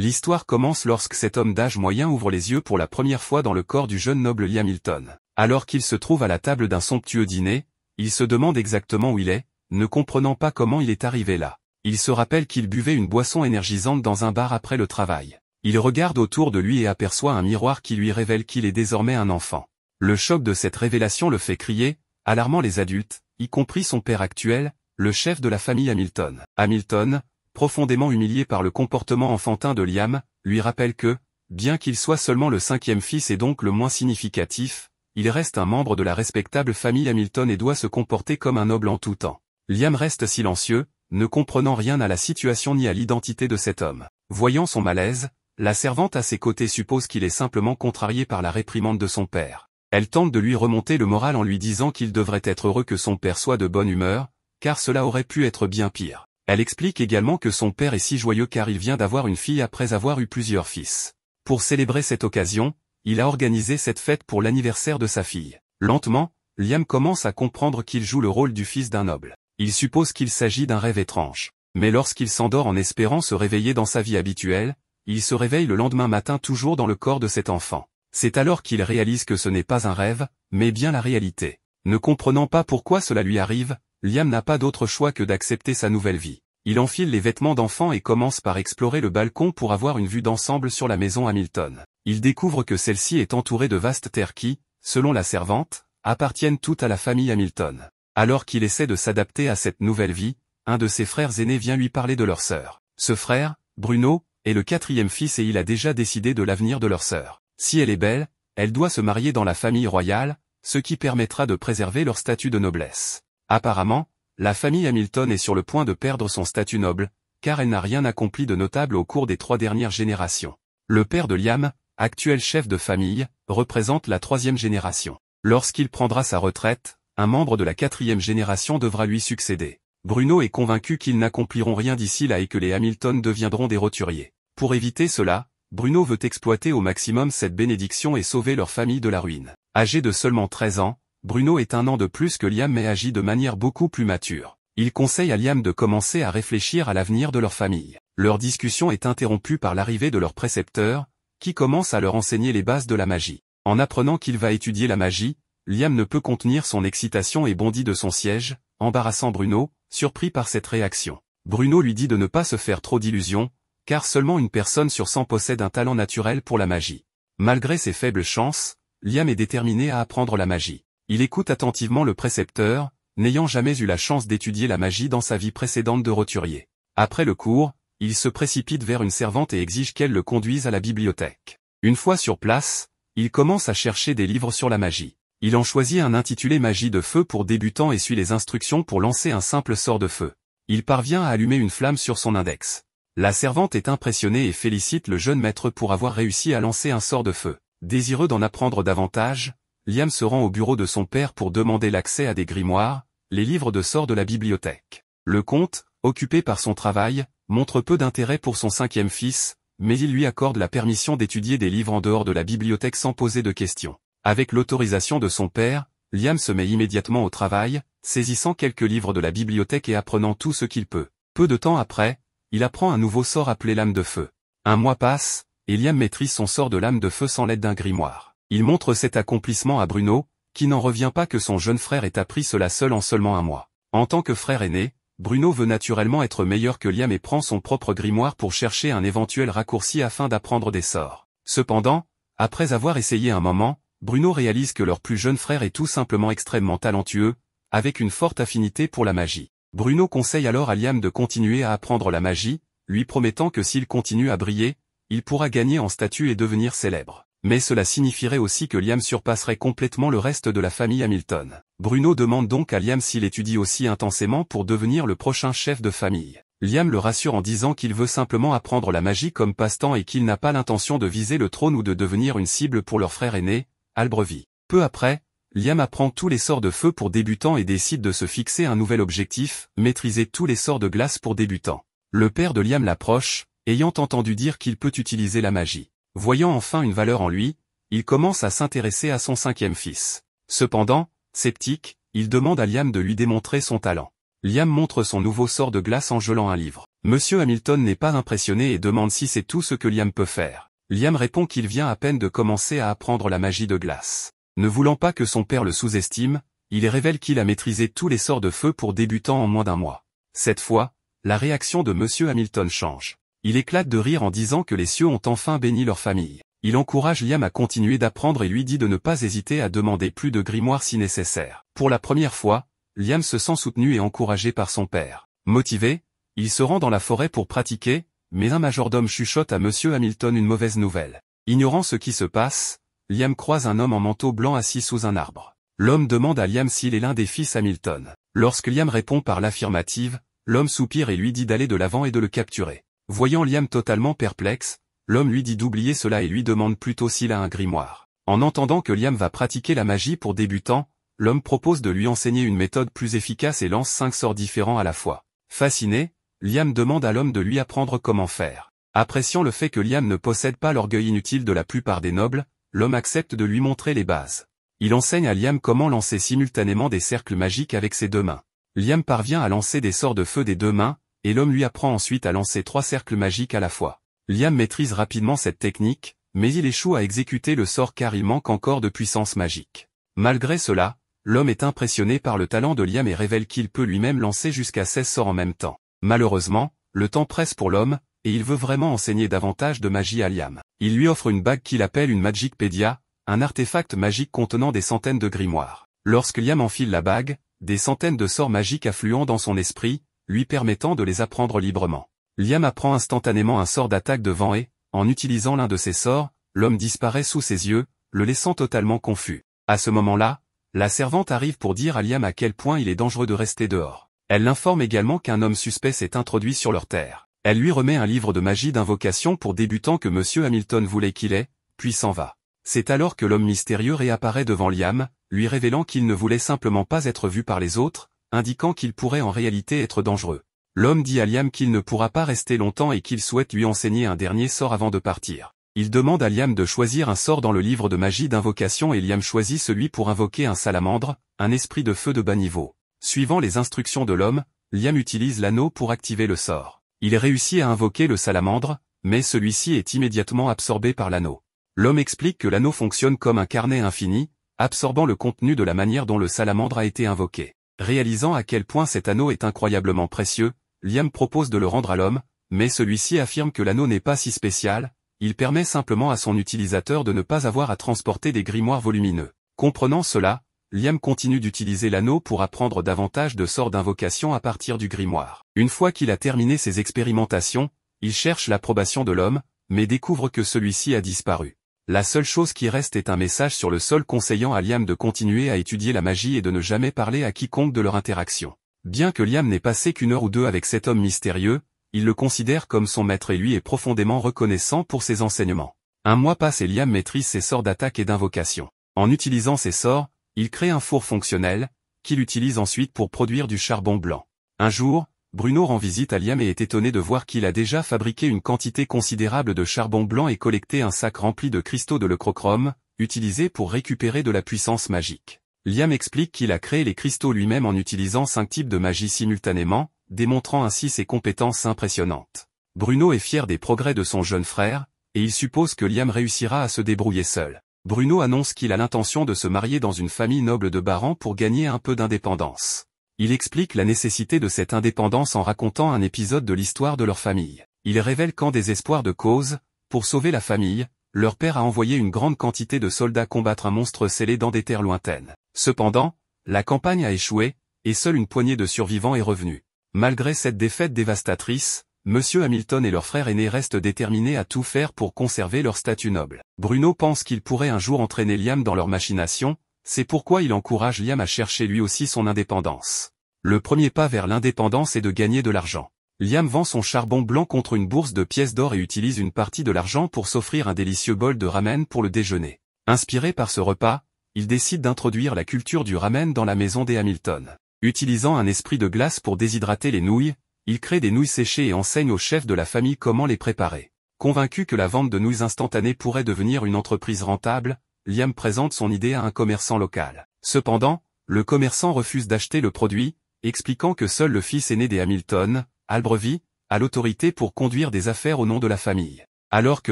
L'histoire commence lorsque cet homme d'âge moyen ouvre les yeux pour la première fois dans le corps du jeune noble Liam Hilton. Alors qu'il se trouve à la table d'un somptueux dîner, il se demande exactement où il est, ne comprenant pas comment il est arrivé là. Il se rappelle qu'il buvait une boisson énergisante dans un bar après le travail. Il regarde autour de lui et aperçoit un miroir qui lui révèle qu'il est désormais un enfant. Le choc de cette révélation le fait crier, alarmant les adultes, y compris son père actuel, le chef de la famille Hamilton. Hamilton, profondément humilié par le comportement enfantin de Liam, lui rappelle que, bien qu'il soit seulement le cinquième fils et donc le moins significatif, il reste un membre de la respectable famille Hamilton et doit se comporter comme un noble en tout temps. Liam reste silencieux, ne comprenant rien à la situation ni à l'identité de cet homme. Voyant son malaise, la servante à ses côtés suppose qu'il est simplement contrarié par la réprimande de son père. Elle tente de lui remonter le moral en lui disant qu'il devrait être heureux que son père soit de bonne humeur, car cela aurait pu être bien pire. Elle explique également que son père est si joyeux car il vient d'avoir une fille après avoir eu plusieurs fils. Pour célébrer cette occasion, il a organisé cette fête pour l'anniversaire de sa fille. Lentement, Liam commence à comprendre qu'il joue le rôle du fils d'un noble. Il suppose qu'il s'agit d'un rêve étrange. Mais lorsqu'il s'endort en espérant se réveiller dans sa vie habituelle, il se réveille le lendemain matin toujours dans le corps de cet enfant. C'est alors qu'il réalise que ce n'est pas un rêve, mais bien la réalité. Ne comprenant pas pourquoi cela lui arrive, Liam n'a pas d'autre choix que d'accepter sa nouvelle vie. Il enfile les vêtements d'enfant et commence par explorer le balcon pour avoir une vue d'ensemble sur la maison Hamilton. Il découvre que celle-ci est entourée de vastes terres qui, selon la servante, appartiennent toutes à la famille Hamilton. Alors qu'il essaie de s'adapter à cette nouvelle vie, un de ses frères aînés vient lui parler de leur sœur. Ce frère, Bruno, est le quatrième fils et il a déjà décidé de l'avenir de leur sœur. Si elle est belle, elle doit se marier dans la famille royale, ce qui permettra de préserver leur statut de noblesse. Apparemment, la famille Hamilton est sur le point de perdre son statut noble, car elle n'a rien accompli de notable au cours des 3 dernières générations. Le père de Liam, actuel chef de famille, représente la 3e génération. Lorsqu'il prendra sa retraite, un membre de la 4e génération devra lui succéder. Bruno est convaincu qu'ils n'accompliront rien d'ici là et que les Hamilton deviendront des roturiers. Pour éviter cela, Bruno veut exploiter au maximum cette bénédiction et sauver leur famille de la ruine. Âgé de seulement 13 ans, Bruno est 1 an de plus que Liam mais agit de manière beaucoup plus mature. Il conseille à Liam de commencer à réfléchir à l'avenir de leur famille. Leur discussion est interrompue par l'arrivée de leur précepteur, qui commence à leur enseigner les bases de la magie. En apprenant qu'il va étudier la magie, Liam ne peut contenir son excitation et bondit de son siège, embarrassant Bruno, surpris par cette réaction. Bruno lui dit de ne pas se faire trop d'illusions, car seulement une personne sur 100 possède un talent naturel pour la magie. Malgré ses faibles chances, Liam est déterminé à apprendre la magie. Il écoute attentivement le précepteur, n'ayant jamais eu la chance d'étudier la magie dans sa vie précédente de roturier. Après le cours, il se précipite vers une servante et exige qu'elle le conduise à la bibliothèque. Une fois sur place, il commence à chercher des livres sur la magie. Il en choisit un intitulé Magie de feu pour débutants et suit les instructions pour lancer un simple sort de feu. Il parvient à allumer une flamme sur son index. La servante est impressionnée et félicite le jeune maître pour avoir réussi à lancer un sort de feu. Désireux d'en apprendre davantage, Liam se rend au bureau de son père pour demander l'accès à des grimoires, les livres de sorts de la bibliothèque. Le comte, occupé par son travail, montre peu d'intérêt pour son 5e fils, mais il lui accorde la permission d'étudier des livres en dehors de la bibliothèque sans poser de questions. Avec l'autorisation de son père, Liam se met immédiatement au travail, saisissant quelques livres de la bibliothèque et apprenant tout ce qu'il peut. Peu de temps après, il apprend un nouveau sort appelé Lame de feu. Un mois passe, et Liam maîtrise son sort de lame de feu sans l'aide d'un grimoire. Il montre cet accomplissement à Bruno, qui n'en revient pas que son jeune frère ait appris cela seul en seulement 1 mois. En tant que frère aîné, Bruno veut naturellement être meilleur que Liam et prend son propre grimoire pour chercher un éventuel raccourci afin d'apprendre des sorts. Cependant, après avoir essayé un moment, Bruno réalise que leur plus jeune frère est tout simplement extrêmement talentueux, avec une forte affinité pour la magie. Bruno conseille alors à Liam de continuer à apprendre la magie, lui promettant que s'il continue à briller, il pourra gagner en statut et devenir célèbre. Mais cela signifierait aussi que Liam surpasserait complètement le reste de la famille Hamilton. Bruno demande donc à Liam s'il étudie aussi intensément pour devenir le prochain chef de famille. Liam le rassure en disant qu'il veut simplement apprendre la magie comme passe-temps et qu'il n'a pas l'intention de viser le trône ou de devenir une cible pour leur frère aîné, Albrevi. Peu après, Liam apprend tous les sorts de feu pour débutants et décide de se fixer un nouvel objectif, maîtriser tous les sorts de glace pour débutants. Le père de Liam l'approche, ayant entendu dire qu'il peut utiliser la magie. Voyant enfin une valeur en lui, il commence à s'intéresser à son 5e fils. Cependant, sceptique, il demande à Liam de lui démontrer son talent. Liam montre son nouveau sort de glace en gelant un livre. Monsieur Hamilton n'est pas impressionné et demande si c'est tout ce que Liam peut faire. Liam répond qu'il vient à peine de commencer à apprendre la magie de glace. Ne voulant pas que son père le sous-estime, il révèle qu'il a maîtrisé tous les sorts de feu pour débutants en moins d'un mois. Cette fois, la réaction de Monsieur Hamilton change. Il éclate de rire en disant que les cieux ont enfin béni leur famille. Il encourage Liam à continuer d'apprendre et lui dit de ne pas hésiter à demander plus de grimoires si nécessaire. Pour la première fois, Liam se sent soutenu et encouragé par son père. Motivé, il se rend dans la forêt pour pratiquer, mais un majordome chuchote à Monsieur Hamilton une mauvaise nouvelle. Ignorant ce qui se passe, Liam croise un homme en manteau blanc assis sous un arbre. L'homme demande à Liam s'il est l'un des fils Hamilton. Lorsque Liam répond par l'affirmative, l'homme soupire et lui dit d'aller de l'avant et de le capturer. Voyant Liam totalement perplexe, l'homme lui dit d'oublier cela et lui demande plutôt s'il a un grimoire. En entendant que Liam va pratiquer la magie pour débutants, l'homme propose de lui enseigner une méthode plus efficace et lance 5 sorts différents à la fois. Fasciné, Liam demande à l'homme de lui apprendre comment faire. Appréciant le fait que Liam ne possède pas l'orgueil inutile de la plupart des nobles, l'homme accepte de lui montrer les bases. Il enseigne à Liam comment lancer simultanément des cercles magiques avec ses 2 mains. Liam parvient à lancer des sorts de feu des 2 mains, et l'homme lui apprend ensuite à lancer 3 cercles magiques à la fois. Liam maîtrise rapidement cette technique, mais il échoue à exécuter le sort car il manque encore de puissance magique. Malgré cela, l'homme est impressionné par le talent de Liam et révèle qu'il peut lui-même lancer jusqu'à 16 sorts en même temps. Malheureusement, le temps presse pour l'homme, et il veut vraiment enseigner davantage de magie à Liam. Il lui offre une bague qu'il appelle une Magicpedia, un artefact magique contenant des centaines de grimoires. Lorsque Liam enfile la bague, des centaines de sorts magiques affluent dans son esprit, lui permettant de les apprendre librement. Liam apprend instantanément un sort d'attaque de vent et, en utilisant l'un de ces sorts, l'homme disparaît sous ses yeux, le laissant totalement confus. À ce moment-là, la servante arrive pour dire à Liam à quel point il est dangereux de rester dehors. Elle l'informe également qu'un homme suspect s'est introduit sur leur terre. Elle lui remet un livre de magie d'invocation pour débutants que Monsieur Hamilton voulait qu'il ait, puis s'en va. C'est alors que l'homme mystérieux réapparaît devant Liam, lui révélant qu'il ne voulait simplement pas être vu par les autres, indiquant qu'il pourrait en réalité être dangereux. L'homme dit à Liam qu'il ne pourra pas rester longtemps et qu'il souhaite lui enseigner un dernier sort avant de partir. Il demande à Liam de choisir un sort dans le livre de magie d'invocation et Liam choisit celui pour invoquer un salamandre, un esprit de feu de bas niveau. Suivant les instructions de l'homme, Liam utilise l'anneau pour activer le sort. Il réussit à invoquer le salamandre, mais celui-ci est immédiatement absorbé par l'anneau. L'homme explique que l'anneau fonctionne comme un carnet infini, absorbant le contenu de la manière dont le salamandre a été invoqué. Réalisant à quel point cet anneau est incroyablement précieux, Liam propose de le rendre à l'homme, mais celui-ci affirme que l'anneau n'est pas si spécial, il permet simplement à son utilisateur de ne pas avoir à transporter des grimoires volumineux. Comprenant cela, Liam continue d'utiliser l'anneau pour apprendre davantage de sorts d'invocation à partir du grimoire. Une fois qu'il a terminé ses expérimentations, il cherche l'approbation de l'homme, mais découvre que celui-ci a disparu. La seule chose qui reste est un message sur le sol conseillant à Liam de continuer à étudier la magie et de ne jamais parler à quiconque de leur interaction. Bien que Liam n'ait passé qu'une heure ou deux avec cet homme mystérieux, il le considère comme son maître et lui est profondément reconnaissant pour ses enseignements. Un mois passe et Liam maîtrise ses sorts d'attaque et d'invocation. En utilisant ces sorts, il crée un four fonctionnel, qu'il utilise ensuite pour produire du charbon blanc. Un jour, Bruno rend visite à Liam et est étonné de voir qu'il a déjà fabriqué une quantité considérable de charbon blanc et collecté un sac rempli de cristaux de l'euchrochrome, utilisés pour récupérer de la puissance magique. Liam explique qu'il a créé les cristaux lui-même en utilisant 5 types de magie simultanément, démontrant ainsi ses compétences impressionnantes. Bruno est fier des progrès de son jeune frère, et il suppose que Liam réussira à se débrouiller seul. Bruno annonce qu'il a l'intention de se marier dans une famille noble de Baran pour gagner un peu d'indépendance. Il explique la nécessité de cette indépendance en racontant un épisode de l'histoire de leur famille. Il révèle qu'en désespoir de cause, pour sauver la famille, leur père a envoyé une grande quantité de soldats combattre un monstre scellé dans des terres lointaines. Cependant, la campagne a échoué, et seule une poignée de survivants est revenue. Malgré cette défaite dévastatrice, Monsieur Hamilton et leur frère aîné restent déterminés à tout faire pour conserver leur statut noble. Bruno pense qu'il pourrait un jour entraîner Liam dans leur machination, c'est pourquoi il encourage Liam à chercher lui aussi son indépendance. Le premier pas vers l'indépendance est de gagner de l'argent. Liam vend son charbon blanc contre une bourse de pièces d'or et utilise une partie de l'argent pour s'offrir un délicieux bol de ramen pour le déjeuner. Inspiré par ce repas, il décide d'introduire la culture du ramen dans la maison des Hamilton. Utilisant un esprit de glace pour déshydrater les nouilles, il crée des nouilles séchées et enseigne au chef de la famille comment les préparer. Convaincu que la vente de nouilles instantanées pourrait devenir une entreprise rentable, Liam présente son idée à un commerçant local. Cependant, le commerçant refuse d'acheter le produit, expliquant que seul le fils aîné des Hamilton, Albrecht, a l'autorité pour conduire des affaires au nom de la famille. Alors que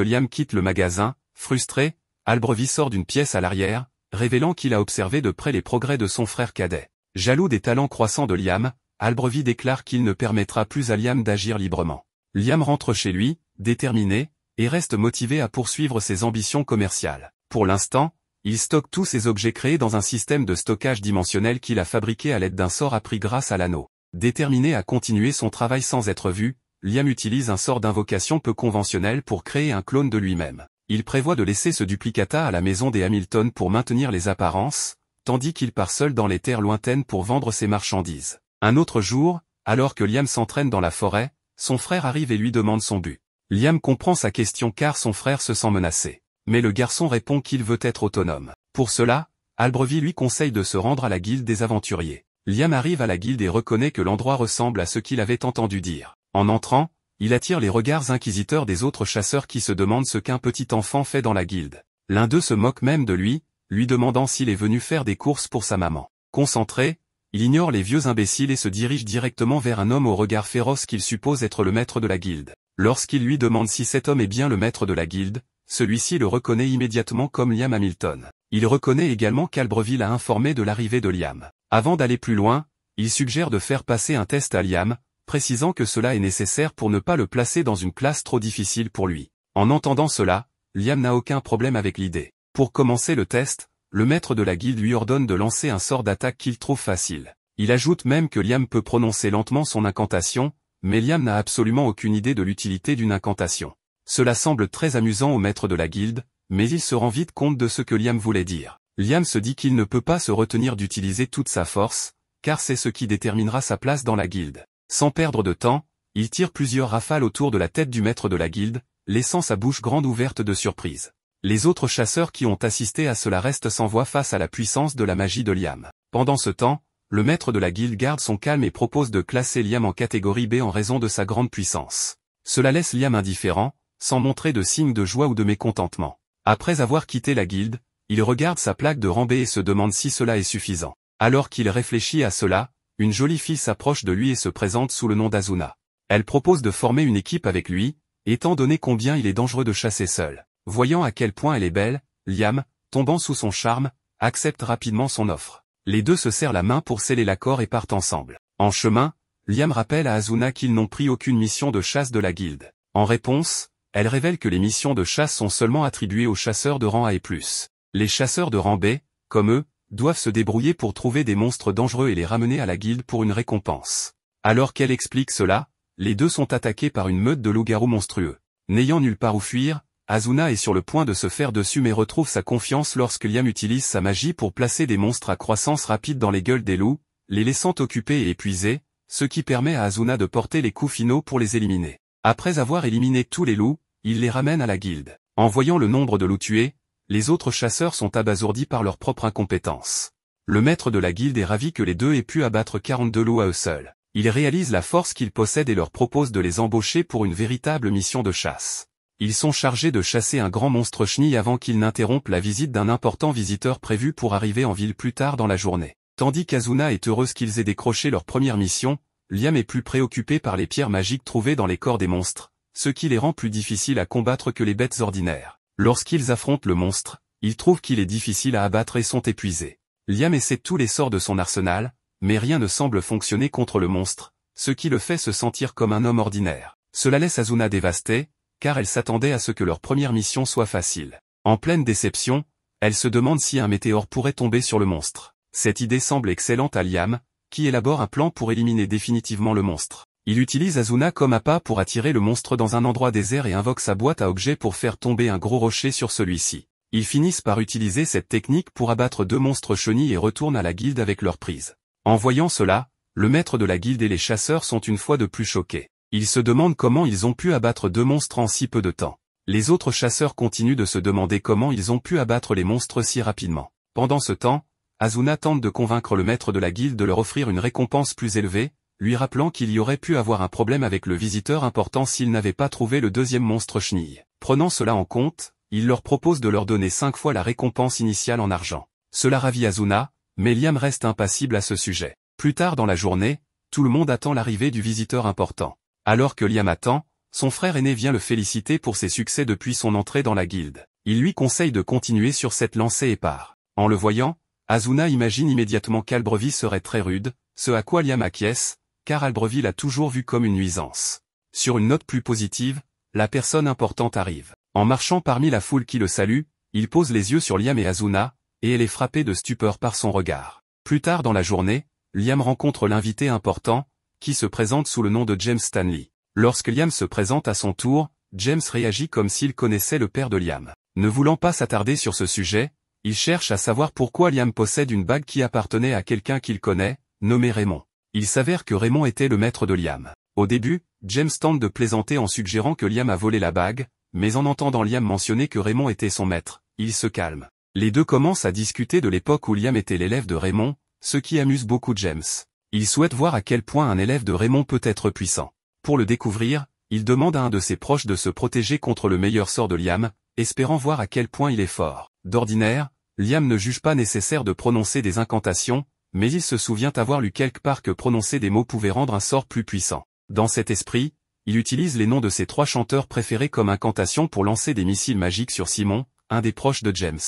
Liam quitte le magasin, frustré, Albrevi sort d'une pièce à l'arrière, révélant qu'il a observé de près les progrès de son frère cadet. Jaloux des talents croissants de Liam, Albrevi déclare qu'il ne permettra plus à Liam d'agir librement. Liam rentre chez lui, déterminé, et reste motivé à poursuivre ses ambitions commerciales. Pour l'instant, il stocke tous ses objets créés dans un système de stockage dimensionnel qu'il a fabriqué à l'aide d'un sort appris grâce à l'anneau. Déterminé à continuer son travail sans être vu, Liam utilise un sort d'invocation peu conventionnel pour créer un clone de lui-même. Il prévoit de laisser ce duplicata à la maison des Hamilton pour maintenir les apparences, tandis qu'il part seul dans les terres lointaines pour vendre ses marchandises. Un autre jour, alors que Liam s'entraîne dans la forêt, son frère arrive et lui demande son but. Liam comprend sa question car son frère se sent menacé. Mais le garçon répond qu'il veut être autonome. Pour cela, Albrevi lui conseille de se rendre à la guilde des aventuriers. Liam arrive à la guilde et reconnaît que l'endroit ressemble à ce qu'il avait entendu dire. En entrant, il attire les regards inquisiteurs des autres chasseurs qui se demandent ce qu'un petit enfant fait dans la guilde. L'un d'eux se moque même de lui demandant s'il est venu faire des courses pour sa maman. Concentré, il ignore les vieux imbéciles et se dirige directement vers un homme au regard féroce qu'il suppose être le maître de la guilde. Lorsqu'il lui demande si cet homme est bien le maître de la guilde, celui-ci le reconnaît immédiatement comme Liam Hamilton. Il reconnaît également qu'Albreville a informé de l'arrivée de Liam. Avant d'aller plus loin, il suggère de faire passer un test à Liam, précisant que cela est nécessaire pour ne pas le placer dans une classe trop difficile pour lui. En entendant cela, Liam n'a aucun problème avec l'idée. Pour commencer le test, le maître de la guilde lui ordonne de lancer un sort d'attaque qu'il trouve facile. Il ajoute même que Liam peut prononcer lentement son incantation, mais Liam n'a absolument aucune idée de l'utilité d'une incantation. Cela semble très amusant au maître de la guilde, mais il se rend vite compte de ce que Liam voulait dire. Liam se dit qu'il ne peut pas se retenir d'utiliser toute sa force, car c'est ce qui déterminera sa place dans la guilde. Sans perdre de temps, il tire plusieurs rafales autour de la tête du maître de la guilde, laissant sa bouche grande ouverte de surprise. Les autres chasseurs qui ont assisté à cela restent sans voix face à la puissance de la magie de Liam. Pendant ce temps, le maître de la guilde garde son calme et propose de classer Liam en catégorie B en raison de sa grande puissance. Cela laisse Liam indifférent, sans montrer de signes de joie ou de mécontentement. Après avoir quitté la guilde, il regarde sa plaque de rang B et se demande si cela est suffisant. Alors qu'il réfléchit à cela, une jolie fille s'approche de lui et se présente sous le nom d'Azuna. Elle propose de former une équipe avec lui, étant donné combien il est dangereux de chasser seul. Voyant à quel point elle est belle, Liam, tombant sous son charme, accepte rapidement son offre. Les deux se serrent la main pour sceller l'accord et partent ensemble. En chemin, Liam rappelle à Azuna qu'ils n'ont pris aucune mission de chasse de la guilde. En réponse, elle révèle que les missions de chasse sont seulement attribuées aux chasseurs de rang A et plus. Les chasseurs de rang B, comme eux, doivent se débrouiller pour trouver des monstres dangereux et les ramener à la guilde pour une récompense. Alors qu'elle explique cela, les deux sont attaqués par une meute de loups-garous monstrueux. N'ayant nulle part où fuir, Azuna est sur le point de se faire dessus mais retrouve sa confiance lorsque Liam utilise sa magie pour placer des monstres à croissance rapide dans les gueules des loups, les laissant occupés et épuisés, ce qui permet à Azuna de porter les coups finaux pour les éliminer. Après avoir éliminé tous les loups, il les ramène à la guilde. En voyant le nombre de loups tués, les autres chasseurs sont abasourdis par leur propre incompétence. Le maître de la guilde est ravi que les deux aient pu abattre 42 loups à eux seuls. Il réalise la force qu'ils possèdent et leur propose de les embaucher pour une véritable mission de chasse. Ils sont chargés de chasser un grand monstre chenille avant qu'ils n'interrompent la visite d'un important visiteur prévu pour arriver en ville plus tard dans la journée. Tandis qu'Azuna est heureuse qu'ils aient décroché leur première mission, Liam est plus préoccupé par les pierres magiques trouvées dans les corps des monstres, ce qui les rend plus difficiles à combattre que les bêtes ordinaires. Lorsqu'ils affrontent le monstre, ils trouvent qu'il est difficile à abattre et sont épuisés. Liam essaie tous les sorts de son arsenal, mais rien ne semble fonctionner contre le monstre, ce qui le fait se sentir comme un homme ordinaire. Cela laisse Azuna dévastée, car elle s'attendait à ce que leur première mission soit facile. En pleine déception, elle se demande si un météore pourrait tomber sur le monstre. Cette idée semble excellente à Liam, qui élabore un plan pour éliminer définitivement le monstre. Il utilise Azuna comme appât pour attirer le monstre dans un endroit désert et invoque sa boîte à objets pour faire tomber un gros rocher sur celui-ci. Ils finissent par utiliser cette technique pour abattre 2 monstres chenilles et retournent à la guilde avec leur prise. En voyant cela, le maître de la guilde et les chasseurs sont une fois de plus choqués. Ils se demandent comment ils ont pu abattre 2 monstres en si peu de temps. Les autres chasseurs continuent de se demander comment ils ont pu abattre les monstres si rapidement. Pendant ce temps, Azuna tente de convaincre le maître de la guilde de leur offrir une récompense plus élevée, lui rappelant qu'il y aurait pu avoir un problème avec le visiteur important s'il n'avait pas trouvé le 2e monstre chenille. Prenant cela en compte, il leur propose de leur donner 5 fois la récompense initiale en argent. Cela ravit Azuna, mais Liam reste impassible à ce sujet. Plus tard dans la journée, tout le monde attend l'arrivée du visiteur important. Alors que Liam attend, son frère aîné vient le féliciter pour ses succès depuis son entrée dans la guilde. Il lui conseille de continuer sur cette lancée et part. En le voyant, Asuna imagine immédiatement qu'Albreville serait très rude, ce à quoi Liam acquiesce, car Albreville l'a toujours vu comme une nuisance. Sur une note plus positive, la personne importante arrive. En marchant parmi la foule qui le salue, il pose les yeux sur Liam et Asuna, et elle est frappée de stupeur par son regard. Plus tard dans la journée, Liam rencontre l'invité important, qui se présente sous le nom de James Stanley. Lorsque Liam se présente à son tour, James réagit comme s'il connaissait le père de Liam. Ne voulant pas s'attarder sur ce sujet, il cherche à savoir pourquoi Liam possède une bague qui appartenait à quelqu'un qu'il connaît, nommé Raymond. Il s'avère que Raymond était le maître de Liam. Au début, James tente de plaisanter en suggérant que Liam a volé la bague, mais en entendant Liam mentionner que Raymond était son maître, il se calme. Les deux commencent à discuter de l'époque où Liam était l'élève de Raymond, ce qui amuse beaucoup James. Il souhaite voir à quel point un élève de Raymond peut être puissant. Pour le découvrir, il demande à un de ses proches de se protéger contre le meilleur sort de Liam, espérant voir à quel point il est fort. D'ordinaire, Liam ne juge pas nécessaire de prononcer des incantations, mais il se souvient avoir lu quelque part que prononcer des mots pouvait rendre un sort plus puissant. Dans cet esprit, il utilise les noms de ses 3 chanteurs préférés comme incantation pour lancer des missiles magiques sur Simon, un des proches de James.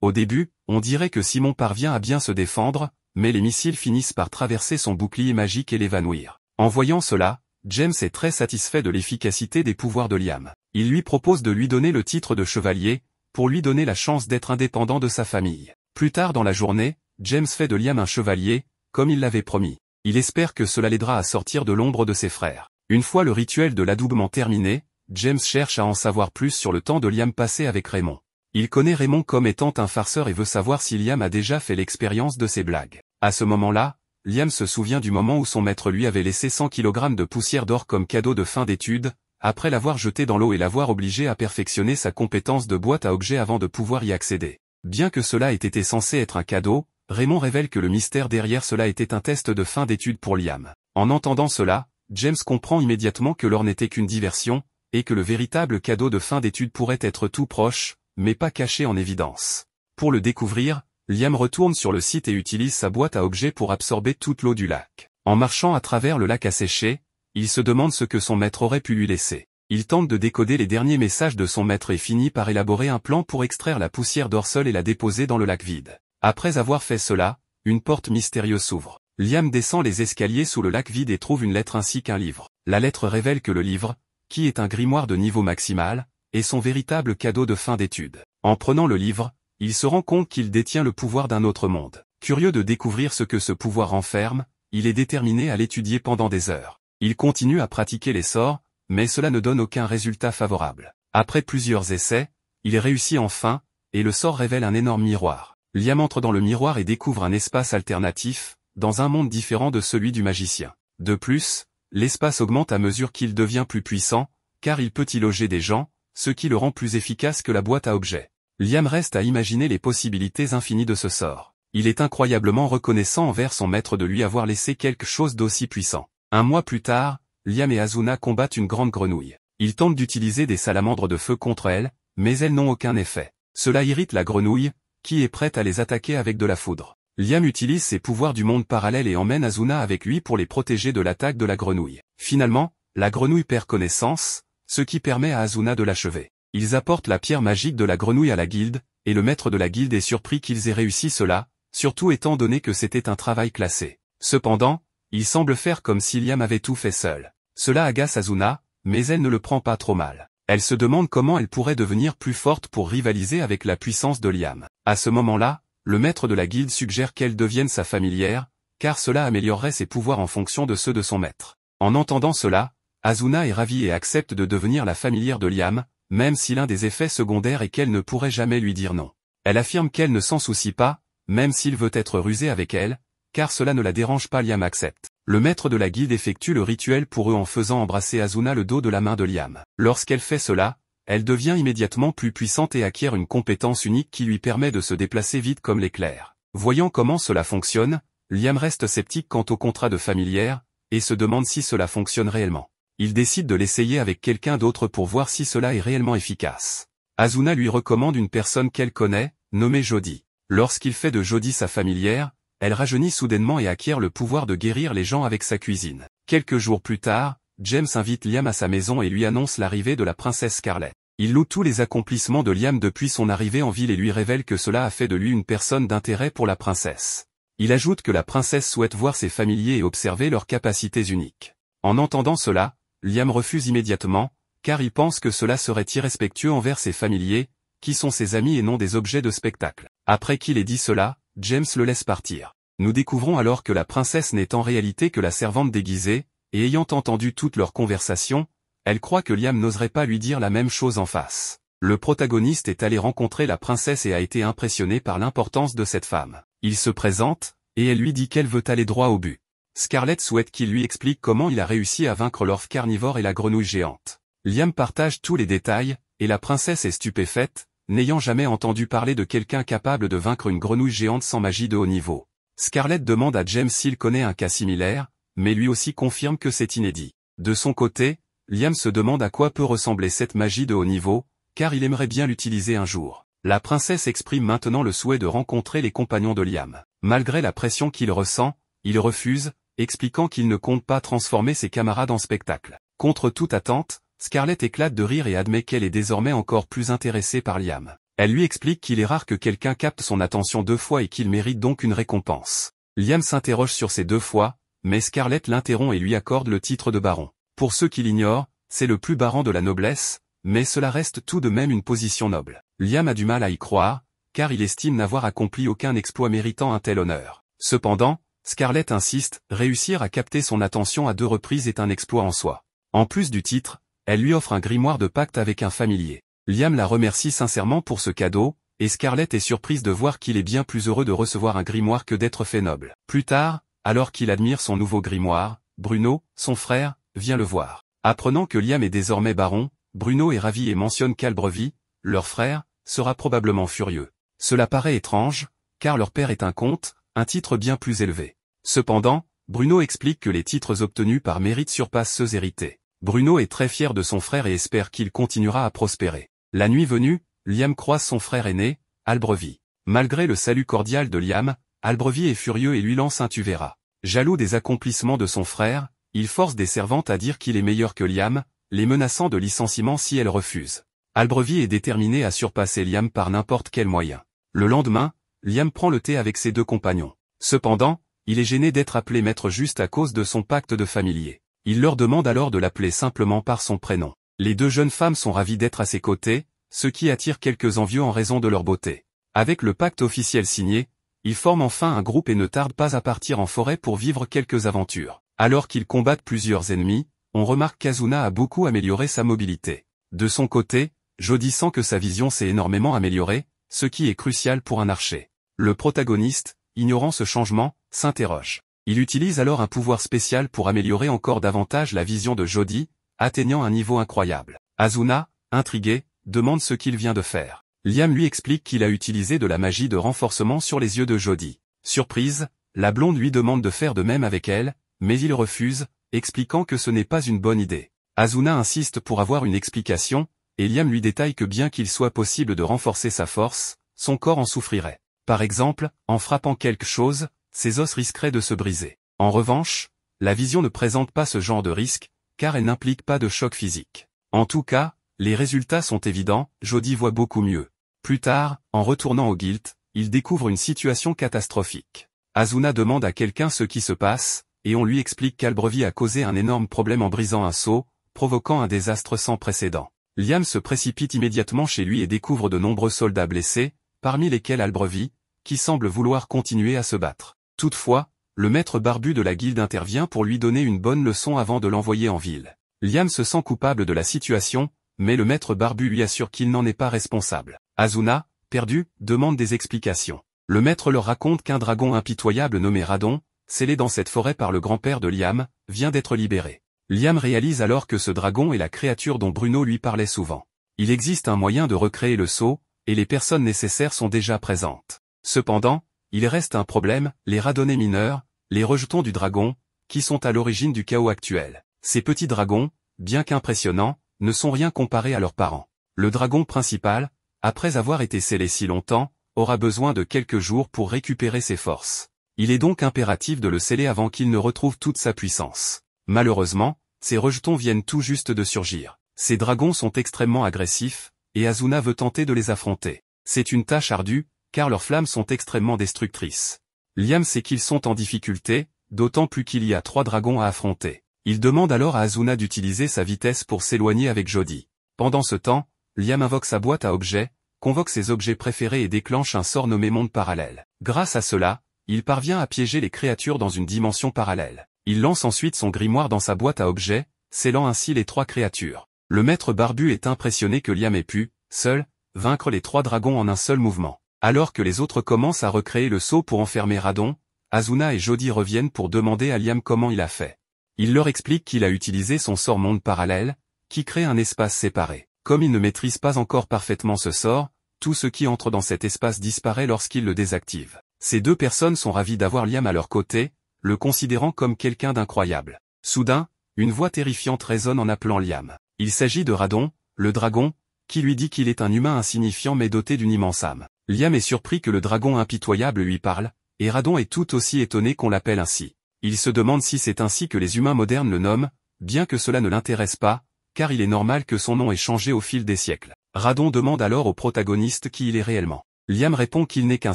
Au début, on dirait que Simon parvient à bien se défendre, mais les missiles finissent par traverser son bouclier magique et l'évanouir. En voyant cela, James est très satisfait de l'efficacité des pouvoirs de Liam. Il lui propose de lui donner le titre de chevalier, pour lui donner la chance d'être indépendant de sa famille. Plus tard dans la journée, James fait de Liam un chevalier, comme il l'avait promis. Il espère que cela l'aidera à sortir de l'ombre de ses frères. Une fois le rituel de l'adoubement terminé, James cherche à en savoir plus sur le temps de Liam passé avec Raymond. Il connaît Raymond comme étant un farceur et veut savoir si Liam a déjà fait l'expérience de ses blagues. À ce moment-là, Liam se souvient du moment où son maître lui avait laissé 100 kg de poussière d'or comme cadeau de fin d'études, après l'avoir jeté dans l'eau et l'avoir obligé à perfectionner sa compétence de boîte à objets avant de pouvoir y accéder. Bien que cela ait été censé être un cadeau, Raymond révèle que le mystère derrière cela était un test de fin d'études pour Liam. En entendant cela, James comprend immédiatement que l'or n'était qu'une diversion, et que le véritable cadeau de fin d'études pourrait être tout proche, mais pas caché en évidence. Pour le découvrir, Liam retourne sur le site et utilise sa boîte à objets pour absorber toute l'eau du lac. En marchant à travers le lac asséché, il se demande ce que son maître aurait pu lui laisser. Il tente de décoder les derniers messages de son maître et finit par élaborer un plan pour extraire la poussière d'or seule et la déposer dans le lac vide. Après avoir fait cela, une porte mystérieuse s'ouvre. Liam descend les escaliers sous le lac vide et trouve une lettre ainsi qu'un livre. La lettre révèle que le livre, qui est un grimoire de niveau maximal, est son véritable cadeau de fin d'études. En prenant le livre, il se rend compte qu'il détient le pouvoir d'un autre monde. Curieux de découvrir ce que ce pouvoir renferme, il est déterminé à l'étudier pendant des heures. Il continue à pratiquer les sorts, mais cela ne donne aucun résultat favorable. Après plusieurs essais, il réussit enfin, et le sort révèle un énorme miroir. Liam entre dans le miroir et découvre un espace alternatif, dans un monde différent de celui du magicien. De plus, l'espace augmente à mesure qu'il devient plus puissant, car il peut y loger des gens, ce qui le rend plus efficace que la boîte à objets. Liam reste à imaginer les possibilités infinies de ce sort. Il est incroyablement reconnaissant envers son maître de lui avoir laissé quelque chose d'aussi puissant. Un mois plus tard, Liam et Asuna combattent une grande grenouille. Ils tentent d'utiliser des salamandres de feu contre elle, mais elles n'ont aucun effet. Cela irrite la grenouille, qui est prête à les attaquer avec de la foudre. Liam utilise ses pouvoirs du monde parallèle et emmène Asuna avec lui pour les protéger de l'attaque de la grenouille. Finalement, la grenouille perd connaissance, ce qui permet à Asuna de l'achever. Ils apportent la pierre magique de la grenouille à la guilde, et le maître de la guilde est surpris qu'ils aient réussi cela, surtout étant donné que c'était un travail classé. Cependant, il semble faire comme si Liam avait tout fait seul. Cela agace Asuna, mais elle ne le prend pas trop mal. Elle se demande comment elle pourrait devenir plus forte pour rivaliser avec la puissance de Liam. À ce moment-là, le maître de la guilde suggère qu'elle devienne sa familière, car cela améliorerait ses pouvoirs en fonction de ceux de son maître. En entendant cela, Asuna est ravie et accepte de devenir la familière de Liam, même si l'un des effets secondaires est qu'elle ne pourrait jamais lui dire non. Elle affirme qu'elle ne s'en soucie pas, même s'il veut être rusé avec elle, car cela ne la dérange pas. Liam accepte. Le maître de la guilde effectue le rituel pour eux en faisant embrasser Asuna le dos de la main de Liam. Lorsqu'elle fait cela, elle devient immédiatement plus puissante et acquiert une compétence unique qui lui permet de se déplacer vite comme l'éclair. Voyant comment cela fonctionne, Liam reste sceptique quant au contrat de familière, et se demande si cela fonctionne réellement. Il décide de l'essayer avec quelqu'un d'autre pour voir si cela est réellement efficace. Asuna lui recommande une personne qu'elle connaît, nommée Jodie. Lorsqu'il fait de Jodie sa familière, elle rajeunit soudainement et acquiert le pouvoir de guérir les gens avec sa cuisine. Quelques jours plus tard, James invite Liam à sa maison et lui annonce l'arrivée de la princesse Scarlett. Il loue tous les accomplissements de Liam depuis son arrivée en ville et lui révèle que cela a fait de lui une personne d'intérêt pour la princesse. Il ajoute que la princesse souhaite voir ses familiers et observer leurs capacités uniques. En entendant cela, Liam refuse immédiatement, car il pense que cela serait irrespectueux envers ses familiers, qui sont ses amis et non des objets de spectacle. Après qu'il ait dit cela, James le laisse partir. Nous découvrons alors que la princesse n'est en réalité que la servante déguisée, et ayant entendu toute leur conversation, elle croit que Liam n'oserait pas lui dire la même chose en face. Le protagoniste est allé rencontrer la princesse et a été impressionné par l'importance de cette femme. Il se présente, et elle lui dit qu'elle veut aller droit au but. Scarlett souhaite qu'il lui explique comment il a réussi à vaincre l'orfe carnivore et la grenouille géante. Liam partage tous les détails, et la princesse est stupéfaite, n'ayant jamais entendu parler de quelqu'un capable de vaincre une grenouille géante sans magie de haut niveau. Scarlett demande à James s'il connaît un cas similaire, mais lui aussi confirme que c'est inédit. De son côté, Liam se demande à quoi peut ressembler cette magie de haut niveau, car il aimerait bien l'utiliser un jour. La princesse exprime maintenant le souhait de rencontrer les compagnons de Liam. Malgré la pression qu'il ressent, il refuse, expliquant qu'il ne compte pas transformer ses camarades en spectacle. Contre toute attente, Scarlett éclate de rire et admet qu'elle est désormais encore plus intéressée par Liam. Elle lui explique qu'il est rare que quelqu'un capte son attention 2 fois et qu'il mérite donc une récompense. Liam s'interroge sur ces 2 fois, mais Scarlett l'interrompt et lui accorde le titre de baron. Pour ceux qui l'ignorent, c'est le plus bas rang de la noblesse, mais cela reste tout de même une position noble. Liam a du mal à y croire, car il estime n'avoir accompli aucun exploit méritant un tel honneur. Cependant, Scarlett insiste, réussir à capter son attention à 2 reprises est un exploit en soi. En plus du titre, elle lui offre un grimoire de pacte avec un familier. Liam la remercie sincèrement pour ce cadeau, et Scarlett est surprise de voir qu'il est bien plus heureux de recevoir un grimoire que d'être fait noble. Plus tard, alors qu'il admire son nouveau grimoire, Bruno, son frère, vient le voir. Apprenant que Liam est désormais baron, Bruno est ravi et mentionne qu'Albrevie, leur frère, sera probablement furieux. Cela paraît étrange, car leur père est un comte, un titre bien plus élevé. Cependant, Bruno explique que les titres obtenus par mérite surpassent ceux hérités. Bruno est très fier de son frère et espère qu'il continuera à prospérer. La nuit venue, Liam croise son frère aîné, Albrevie. Malgré le salut cordial de Liam, Albrevie est furieux et lui lance un tu verras. Jaloux des accomplissements de son frère, il force des servantes à dire qu'il est meilleur que Liam, les menaçant de licenciement si elles refusent. Albrevie est déterminé à surpasser Liam par n'importe quel moyen. Le lendemain, Liam prend le thé avec ses 2 compagnons. Cependant, il est gêné d'être appelé maître juste à cause de son pacte de familier. Il leur demande alors de l'appeler simplement par son prénom. Les 2 jeunes femmes sont ravies d'être à ses côtés, ce qui attire quelques envieux en raison de leur beauté. Avec le pacte officiel signé, ils forment enfin un groupe et ne tardent pas à partir en forêt pour vivre quelques aventures. Alors qu'ils combattent plusieurs ennemis, on remarque qu'Azuna a beaucoup amélioré sa mobilité. De son côté, Jody sent que sa vision s'est énormément améliorée, ce qui est crucial pour un archer. Le protagoniste, ignorant ce changement, s'interroge. Il utilise alors un pouvoir spécial pour améliorer encore davantage la vision de Jody, atteignant un niveau incroyable. Azuna, intrigué, demande ce qu'il vient de faire. Liam lui explique qu'il a utilisé de la magie de renforcement sur les yeux de Jody. Surprise, la blonde lui demande de faire de même avec elle, mais il refuse, expliquant que ce n'est pas une bonne idée. Azuna insiste pour avoir une explication, et Liam lui détaille que bien qu'il soit possible de renforcer sa force, son corps en souffrirait. Par exemple, en frappant quelque chose, ses os risqueraient de se briser. En revanche, la vision ne présente pas ce genre de risque, car elle n'implique pas de choc physique. En tout cas, les résultats sont évidents, Jody voit beaucoup mieux. Plus tard, en retournant au guild, il découvre une situation catastrophique. Azuna demande à quelqu'un ce qui se passe, et on lui explique qu'Albrevie a causé un énorme problème en brisant un seau, provoquant un désastre sans précédent. Liam se précipite immédiatement chez lui et découvre de nombreux soldats blessés, parmi lesquels Albrevie, qui semble vouloir continuer à se battre. Toutefois, le maître barbu de la guilde intervient pour lui donner une bonne leçon avant de l'envoyer en ville. Liam se sent coupable de la situation, mais le maître barbu lui assure qu'il n'en est pas responsable. Azuna, perdu, demande des explications. Le maître leur raconte qu'un dragon impitoyable nommé Radon, scellé dans cette forêt par le grand-père de Liam, vient d'être libéré. Liam réalise alors que ce dragon est la créature dont Bruno lui parlait souvent. Il existe un moyen de recréer le sceau, et les personnes nécessaires sont déjà présentes. Cependant, il reste un problème, les radonnés mineurs, les rejetons du dragon, qui sont à l'origine du chaos actuel. Ces petits dragons, bien qu'impressionnants, ne sont rien comparés à leurs parents. Le dragon principal, après avoir été scellé si longtemps, aura besoin de quelques jours pour récupérer ses forces. Il est donc impératif de le sceller avant qu'il ne retrouve toute sa puissance. Malheureusement, ces rejetons viennent tout juste de surgir. Ces dragons sont extrêmement agressifs, et Asuna veut tenter de les affronter. C'est une tâche ardue, car leurs flammes sont extrêmement destructrices. Liam sait qu'ils sont en difficulté, d'autant plus qu'il y a 3 dragons à affronter. Il demande alors à Asuna d'utiliser sa vitesse pour s'éloigner avec Jody. Pendant ce temps, Liam invoque sa boîte à objets, convoque ses objets préférés et déclenche un sort nommé monde parallèle. Grâce à cela, il parvient à piéger les créatures dans une dimension parallèle. Il lance ensuite son grimoire dans sa boîte à objets, scellant ainsi les 3 créatures. Le maître barbu est impressionné que Liam ait pu, seul, vaincre les 3 dragons en un seul mouvement. Alors que les autres commencent à recréer le sceau pour enfermer Radon, Asuna et Jody reviennent pour demander à Liam comment il a fait. Il leur explique qu'il a utilisé son sort monde parallèle, qui crée un espace séparé. Comme il ne maîtrise pas encore parfaitement ce sort, tout ce qui entre dans cet espace disparaît lorsqu'il le désactive. Ces 2 personnes sont ravies d'avoir Liam à leur côté, le considérant comme quelqu'un d'incroyable. Soudain, une voix terrifiante résonne en appelant Liam. Il s'agit de Radon, le dragon, qui lui dit qu'il est un humain insignifiant mais doté d'une immense âme. Liam est surpris que le dragon impitoyable lui parle, et Radon est tout aussi étonné qu'on l'appelle ainsi. Il se demande si c'est ainsi que les humains modernes le nomment, bien que cela ne l'intéresse pas, car il est normal que son nom ait changé au fil des siècles. Radon demande alors au protagoniste qui il est réellement. Liam répond qu'il n'est qu'un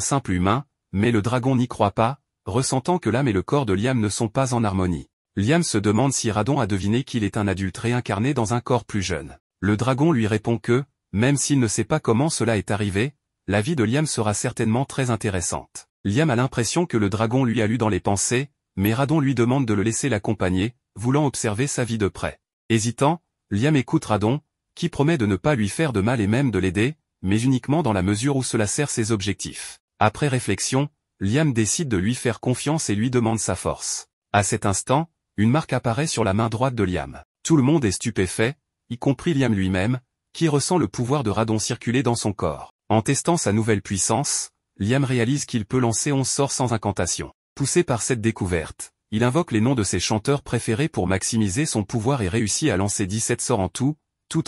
simple humain, mais le dragon n'y croit pas, ressentant que l'âme et le corps de Liam ne sont pas en harmonie. Liam se demande si Radon a deviné qu'il est un adulte réincarné dans un corps plus jeune. Le dragon lui répond que, même s'il ne sait pas comment cela est arrivé, la vie de Liam sera certainement très intéressante. Liam a l'impression que le dragon lui a lu dans les pensées, mais Radon lui demande de le laisser l'accompagner, voulant observer sa vie de près. Hésitant, Liam écoute Radon, qui promet de ne pas lui faire de mal et même de l'aider, mais uniquement dans la mesure où cela sert ses objectifs. Après réflexion, Liam décide de lui faire confiance et lui demande sa force. À cet instant, une marque apparaît sur la main droite de Liam. Tout le monde est stupéfait, y compris Liam lui-même, qui ressent le pouvoir de Radon circuler dans son corps. En testant sa nouvelle puissance, Liam réalise qu'il peut lancer 11 sorts sans incantation. Poussé par cette découverte, il invoque les noms de ses chanteurs préférés pour maximiser son pouvoir et réussit à lancer 17 sorts en tout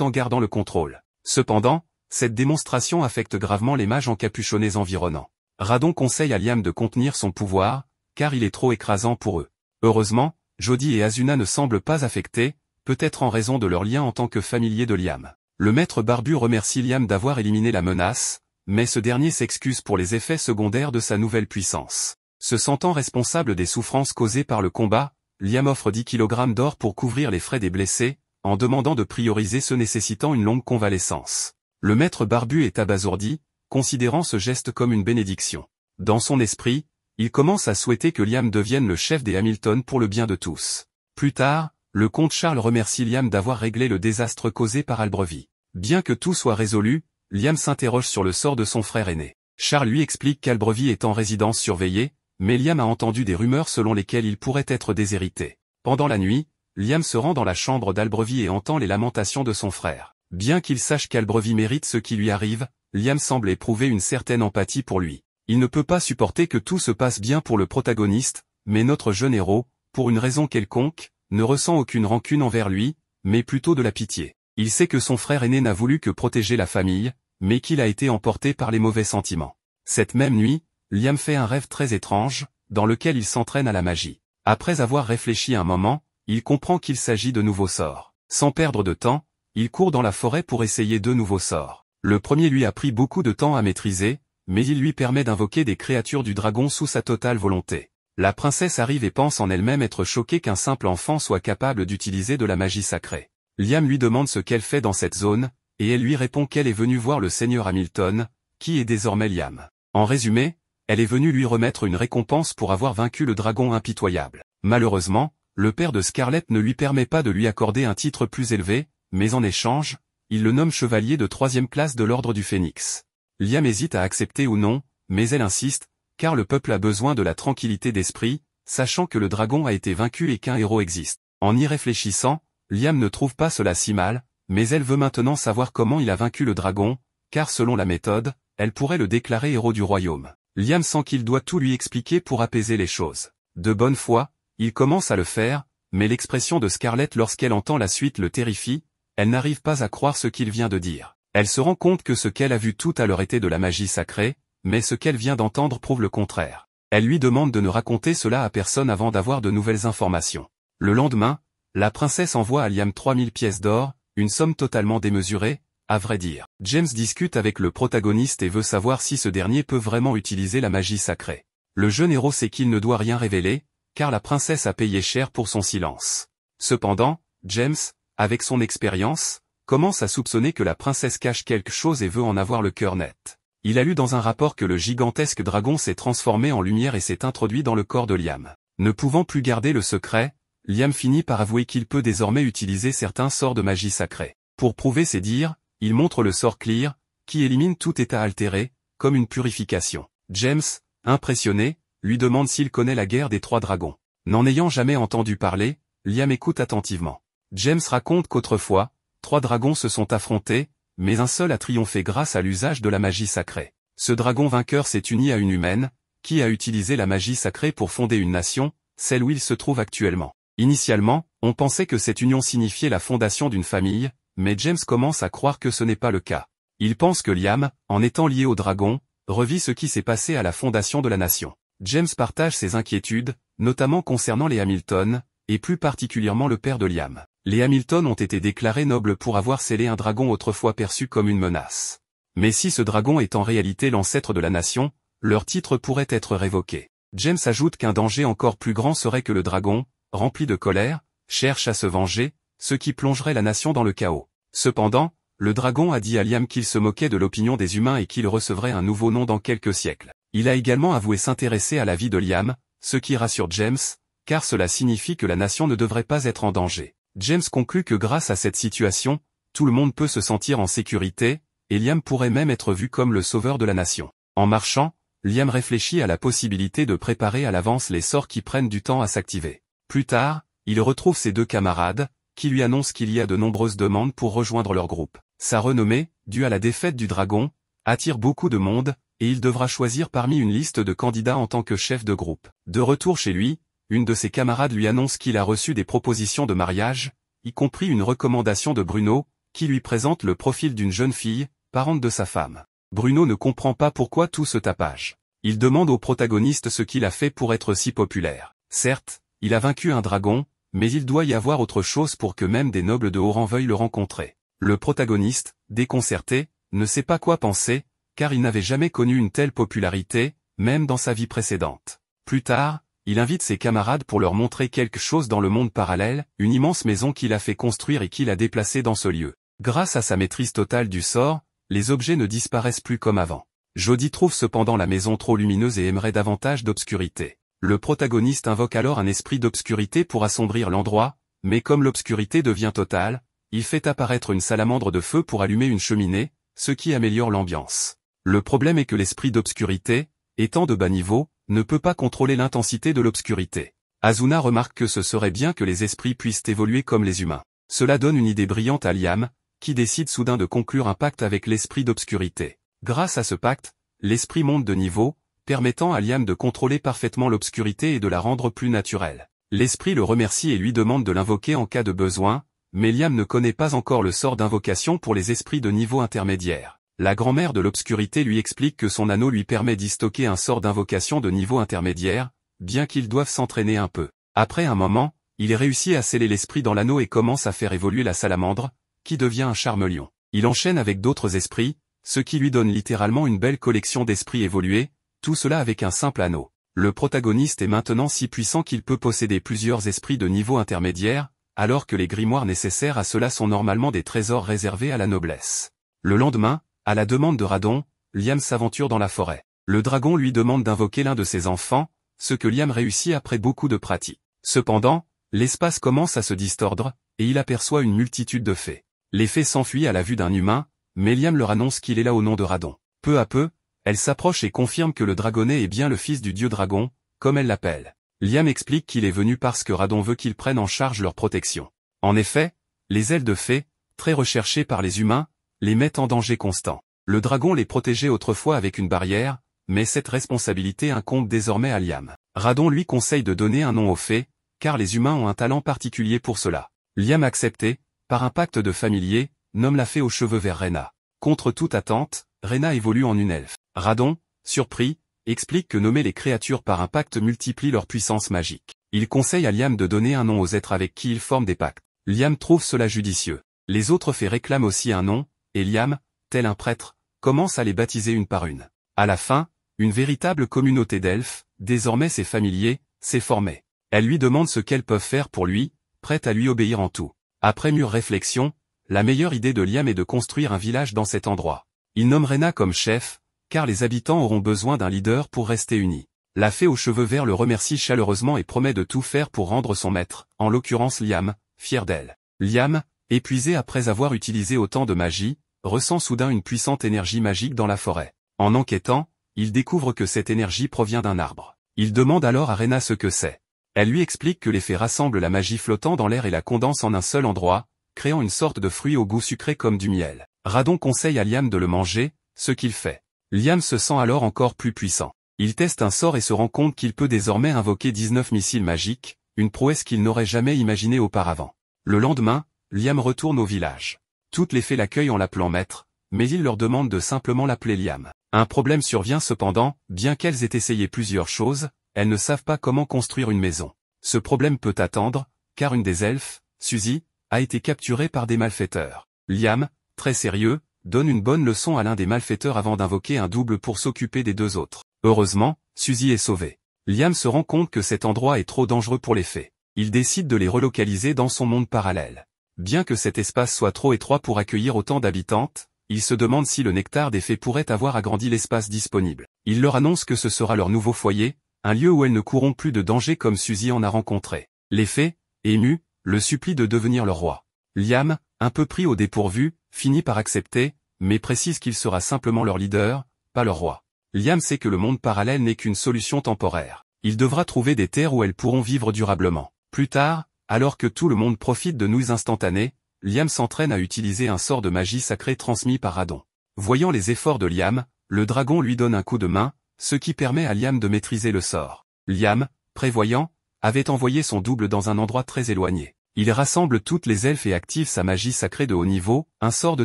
en gardant le contrôle. Cependant, cette démonstration affecte gravement les mages encapuchonnés environnants. Radon conseille à Liam de contenir son pouvoir, car il est trop écrasant pour eux. Heureusement, Jody et Asuna ne semblent pas affectés, peut-être en raison de leur lien en tant que familiers de Liam. Le maître barbu remercie Liam d'avoir éliminé la menace, mais ce dernier s'excuse pour les effets secondaires de sa nouvelle puissance. Se sentant responsable des souffrances causées par le combat, Liam offre 10 kg d'or pour couvrir les frais des blessés, en demandant de prioriser ceux nécessitant une longue convalescence. Le maître barbu est abasourdi, considérant ce geste comme une bénédiction. Dans son esprit, il commence à souhaiter que Liam devienne le chef des Hamilton pour le bien de tous. Plus tard, le comte Charles remercie Liam d'avoir réglé le désastre causé par Albrevie. Bien que tout soit résolu, Liam s'interroge sur le sort de son frère aîné. Charles lui explique qu'Albrevie est en résidence surveillée, mais Liam a entendu des rumeurs selon lesquelles il pourrait être déshérité. Pendant la nuit, Liam se rend dans la chambre d'Albrevie et entend les lamentations de son frère. Bien qu'il sache qu'Albrevie mérite ce qui lui arrive, Liam semble éprouver une certaine empathie pour lui. Il ne peut pas supporter que tout se passe bien pour le protagoniste, mais notre jeune héros, pour une raison quelconque, ne ressent aucune rancune envers lui, mais plutôt de la pitié. Il sait que son frère aîné n'a voulu que protéger la famille, mais qu'il a été emporté par les mauvais sentiments. Cette même nuit, Liam fait un rêve très étrange, dans lequel il s'entraîne à la magie. Après avoir réfléchi un moment, il comprend qu'il s'agit de nouveaux sorts. Sans perdre de temps, il court dans la forêt pour essayer 2 nouveaux sorts. Le premier lui a pris beaucoup de temps à maîtriser, mais il lui permet d'invoquer des créatures du dragon sous sa totale volonté. La princesse arrive et pense en elle-même être choquée qu'un simple enfant soit capable d'utiliser de la magie sacrée. Liam lui demande ce qu'elle fait dans cette zone, et elle lui répond qu'elle est venue voir le seigneur Hamilton, qui est désormais Liam. En résumé, elle est venue lui remettre une récompense pour avoir vaincu le dragon impitoyable. Malheureusement, le père de Scarlett ne lui permet pas de lui accorder un titre plus élevé, mais en échange, il le nomme chevalier de 3e classe de l'ordre du Phénix. Liam hésite à accepter ou non, mais elle insiste, car le peuple a besoin de la tranquillité d'esprit, sachant que le dragon a été vaincu et qu'un héros existe. En y réfléchissant, Liam ne trouve pas cela si mal, mais elle veut maintenant savoir comment il a vaincu le dragon, car selon la méthode, elle pourrait le déclarer héros du royaume. Liam sent qu'il doit tout lui expliquer pour apaiser les choses. De bonne foi, il commence à le faire, mais l'expression de Scarlett lorsqu'elle entend la suite le terrifie, elle n'arrive pas à croire ce qu'il vient de dire. Elle se rend compte que ce qu'elle a vu tout à l'heure était de la magie sacrée, mais ce qu'elle vient d'entendre prouve le contraire. Elle lui demande de ne raconter cela à personne avant d'avoir de nouvelles informations. Le lendemain, La princesse envoie à Liam 3000 pièces d'or, une somme totalement démesurée, à vrai dire. James discute avec le protagoniste et veut savoir si ce dernier peut vraiment utiliser la magie sacrée. Le jeune héros sait qu'il ne doit rien révéler, car la princesse a payé cher pour son silence. Cependant, James, avec son expérience, commence à soupçonner que la princesse cache quelque chose et veut en avoir le cœur net. Il a lu dans un rapport que le gigantesque dragon s'est transformé en lumière et s'est introduit dans le corps de Liam. Ne pouvant plus garder le secret, Liam finit par avouer qu'il peut désormais utiliser certains sorts de magie sacrée. Pour prouver ses dires, il montre le sort Clear, qui élimine tout état altéré, comme une purification. James, impressionné, lui demande s'il connaît la guerre des 3 dragons. N'en ayant jamais entendu parler, Liam écoute attentivement. James raconte qu'autrefois, 3 dragons se sont affrontés, mais un seul a triomphé grâce à l'usage de la magie sacrée. Ce dragon vainqueur s'est uni à une humaine, qui a utilisé la magie sacrée pour fonder une nation, celle où il se trouve actuellement. Initialement, on pensait que cette union signifiait la fondation d'une famille, mais James commence à croire que ce n'est pas le cas. Il pense que Liam, en étant lié au dragon, revit ce qui s'est passé à la fondation de la nation. James partage ses inquiétudes, notamment concernant les Hamilton, et plus particulièrement le père de Liam. Les Hamilton ont été déclarés nobles pour avoir scellé un dragon autrefois perçu comme une menace. Mais si ce dragon est en réalité l'ancêtre de la nation, leur titre pourrait être révoqué. James ajoute qu'un danger encore plus grand serait que le dragon, rempli de colère, cherche à se venger, ce qui plongerait la nation dans le chaos. Cependant, le dragon a dit à Liam qu'il se moquait de l'opinion des humains et qu'il recevrait un nouveau nom dans quelques siècles. Il a également avoué s'intéresser à la vie de Liam, ce qui rassure James, car cela signifie que la nation ne devrait pas être en danger. James conclut que grâce à cette situation, tout le monde peut se sentir en sécurité, et Liam pourrait même être vu comme le sauveur de la nation. En marchant, Liam réfléchit à la possibilité de préparer à l'avance les sorts qui prennent du temps à s'activer. Plus tard, il retrouve ses 2 camarades, qui lui annoncent qu'il y a de nombreuses demandes pour rejoindre leur groupe. Sa renommée, due à la défaite du dragon, attire beaucoup de monde, et il devra choisir parmi une liste de candidats en tant que chef de groupe. De retour chez lui, une de ses camarades lui annonce qu'il a reçu des propositions de mariage, y compris une recommandation de Bruno, qui lui présente le profil d'une jeune fille, parente de sa femme. Bruno ne comprend pas pourquoi tout ce tapage. Il demande au protagoniste ce qu'il a fait pour être si populaire. Certes, il a vaincu un dragon, mais il doit y avoir autre chose pour que même des nobles de haut rang veuillent le rencontrer. Le protagoniste, déconcerté, ne sait pas quoi penser, car il n'avait jamais connu une telle popularité, même dans sa vie précédente. Plus tard, il invite ses camarades pour leur montrer quelque chose dans le monde parallèle, une immense maison qu'il a fait construire et qu'il a déplacée dans ce lieu. Grâce à sa maîtrise totale du sort, les objets ne disparaissent plus comme avant. Jody trouve cependant la maison trop lumineuse et aimerait davantage d'obscurité. Le protagoniste invoque alors un esprit d'obscurité pour assombrir l'endroit, mais comme l'obscurité devient totale, il fait apparaître une salamandre de feu pour allumer une cheminée, ce qui améliore l'ambiance. Le problème est que l'esprit d'obscurité, étant de bas niveau, ne peut pas contrôler l'intensité de l'obscurité. Asuna remarque que ce serait bien que les esprits puissent évoluer comme les humains. Cela donne une idée brillante à Liam, qui décide soudain de conclure un pacte avec l'esprit d'obscurité. Grâce à ce pacte, l'esprit monte de niveau, permettant à Liam de contrôler parfaitement l'obscurité et de la rendre plus naturelle. L'esprit le remercie et lui demande de l'invoquer en cas de besoin, mais Liam ne connaît pas encore le sort d'invocation pour les esprits de niveau intermédiaire. La grand-mère de l'obscurité lui explique que son anneau lui permet d'y stocker un sort d'invocation de niveau intermédiaire, bien qu'ils doivent s'entraîner un peu. Après un moment, il réussit à sceller l'esprit dans l'anneau et commence à faire évoluer la salamandre, qui devient un charmelion. Il enchaîne avec d'autres esprits, ce qui lui donne littéralement une belle collection d'esprits évolués, tout cela avec un simple anneau. Le protagoniste est maintenant si puissant qu'il peut posséder plusieurs esprits de niveau intermédiaire, alors que les grimoires nécessaires à cela sont normalement des trésors réservés à la noblesse. Le lendemain, à la demande de Radon, Liam s'aventure dans la forêt. Le dragon lui demande d'invoquer l'un de ses enfants, ce que Liam réussit après beaucoup de pratique. Cependant, l'espace commence à se distordre, et il aperçoit une multitude de fées. Les fées s'enfuient à la vue d'un humain, mais Liam leur annonce qu'il est là au nom de Radon. Peu à peu, elle s'approche et confirme que le dragonnet est bien le fils du dieu dragon, comme elle l'appelle. Liam explique qu'il est venu parce que Radon veut qu'ils prennent en charge leur protection. En effet, les ailes de fées, très recherchées par les humains, les mettent en danger constant. Le dragon les protégeait autrefois avec une barrière, mais cette responsabilité incombe désormais à Liam. Radon lui conseille de donner un nom aux fées, car les humains ont un talent particulier pour cela. Liam accepté, par un pacte de familier, nomme la fée aux cheveux verts Rena. Contre toute attente, Rena évolue en une elfe. Radon, surpris, explique que nommer les créatures par un pacte multiplie leur puissance magique. Il conseille à Liam de donner un nom aux êtres avec qui il forme des pactes. Liam trouve cela judicieux. Les autres fées réclament aussi un nom, et Liam, tel un prêtre, commence à les baptiser une par une. À la fin, une véritable communauté d'elfes, désormais ses familiers, s'est formée. Elle lui demande ce qu'elles peuvent faire pour lui, prête à lui obéir en tout. Après mûre réflexion, la meilleure idée de Liam est de construire un village dans cet endroit. Il nomme Rena comme chef, car les habitants auront besoin d'un leader pour rester unis. La fée aux cheveux verts le remercie chaleureusement et promet de tout faire pour rendre son maître, en l'occurrence Liam, fier d'elle. Liam, épuisé après avoir utilisé autant de magie, ressent soudain une puissante énergie magique dans la forêt. En enquêtant, il découvre que cette énergie provient d'un arbre. Il demande alors à Rena ce que c'est. Elle lui explique que les fées rassemblent la magie flottant dans l'air et la condensent en un seul endroit, créant une sorte de fruit au goût sucré comme du miel. Radon conseille à Liam de le manger, ce qu'il fait. Liam se sent alors encore plus puissant. Il teste un sort et se rend compte qu'il peut désormais invoquer 19 missiles magiques, une prouesse qu'il n'aurait jamais imaginée auparavant. Le lendemain, Liam retourne au village. Toutes les fées l'accueillent en l'appelant maître, mais il leur demande de simplement l'appeler Liam. Un problème survient cependant, bien qu'elles aient essayé plusieurs choses, elles ne savent pas comment construire une maison. Ce problème peut attendre, car une des elfes, Suzy, a été capturée par des malfaiteurs. Liam, très sérieux, donne une bonne leçon à l'un des malfaiteurs avant d'invoquer un double pour s'occuper des deux autres. Heureusement, Suzy est sauvée. Liam se rend compte que cet endroit est trop dangereux pour les fées. Il décide de les relocaliser dans son monde parallèle. Bien que cet espace soit trop étroit pour accueillir autant d'habitantes, il se demande si le nectar des fées pourrait avoir agrandi l'espace disponible. Il leur annonce que ce sera leur nouveau foyer, un lieu où elles ne courront plus de danger comme Suzy en a rencontré. Les fées, émues, le supplient de devenir leur roi. Liam, un peu pris au dépourvu, finit par accepter, mais précise qu'il sera simplement leur leader, pas leur roi. Liam sait que le monde parallèle n'est qu'une solution temporaire. Il devra trouver des terres où elles pourront vivre durablement. Plus tard, alors que tout le monde profite de nouilles instantanées, Liam s'entraîne à utiliser un sort de magie sacrée transmis par Radon. Voyant les efforts de Liam, le dragon lui donne un coup de main, ce qui permet à Liam de maîtriser le sort. Liam, prévoyant, avait envoyé son double dans un endroit très éloigné. Il rassemble toutes les elfes et active sa magie sacrée de haut niveau, un sort de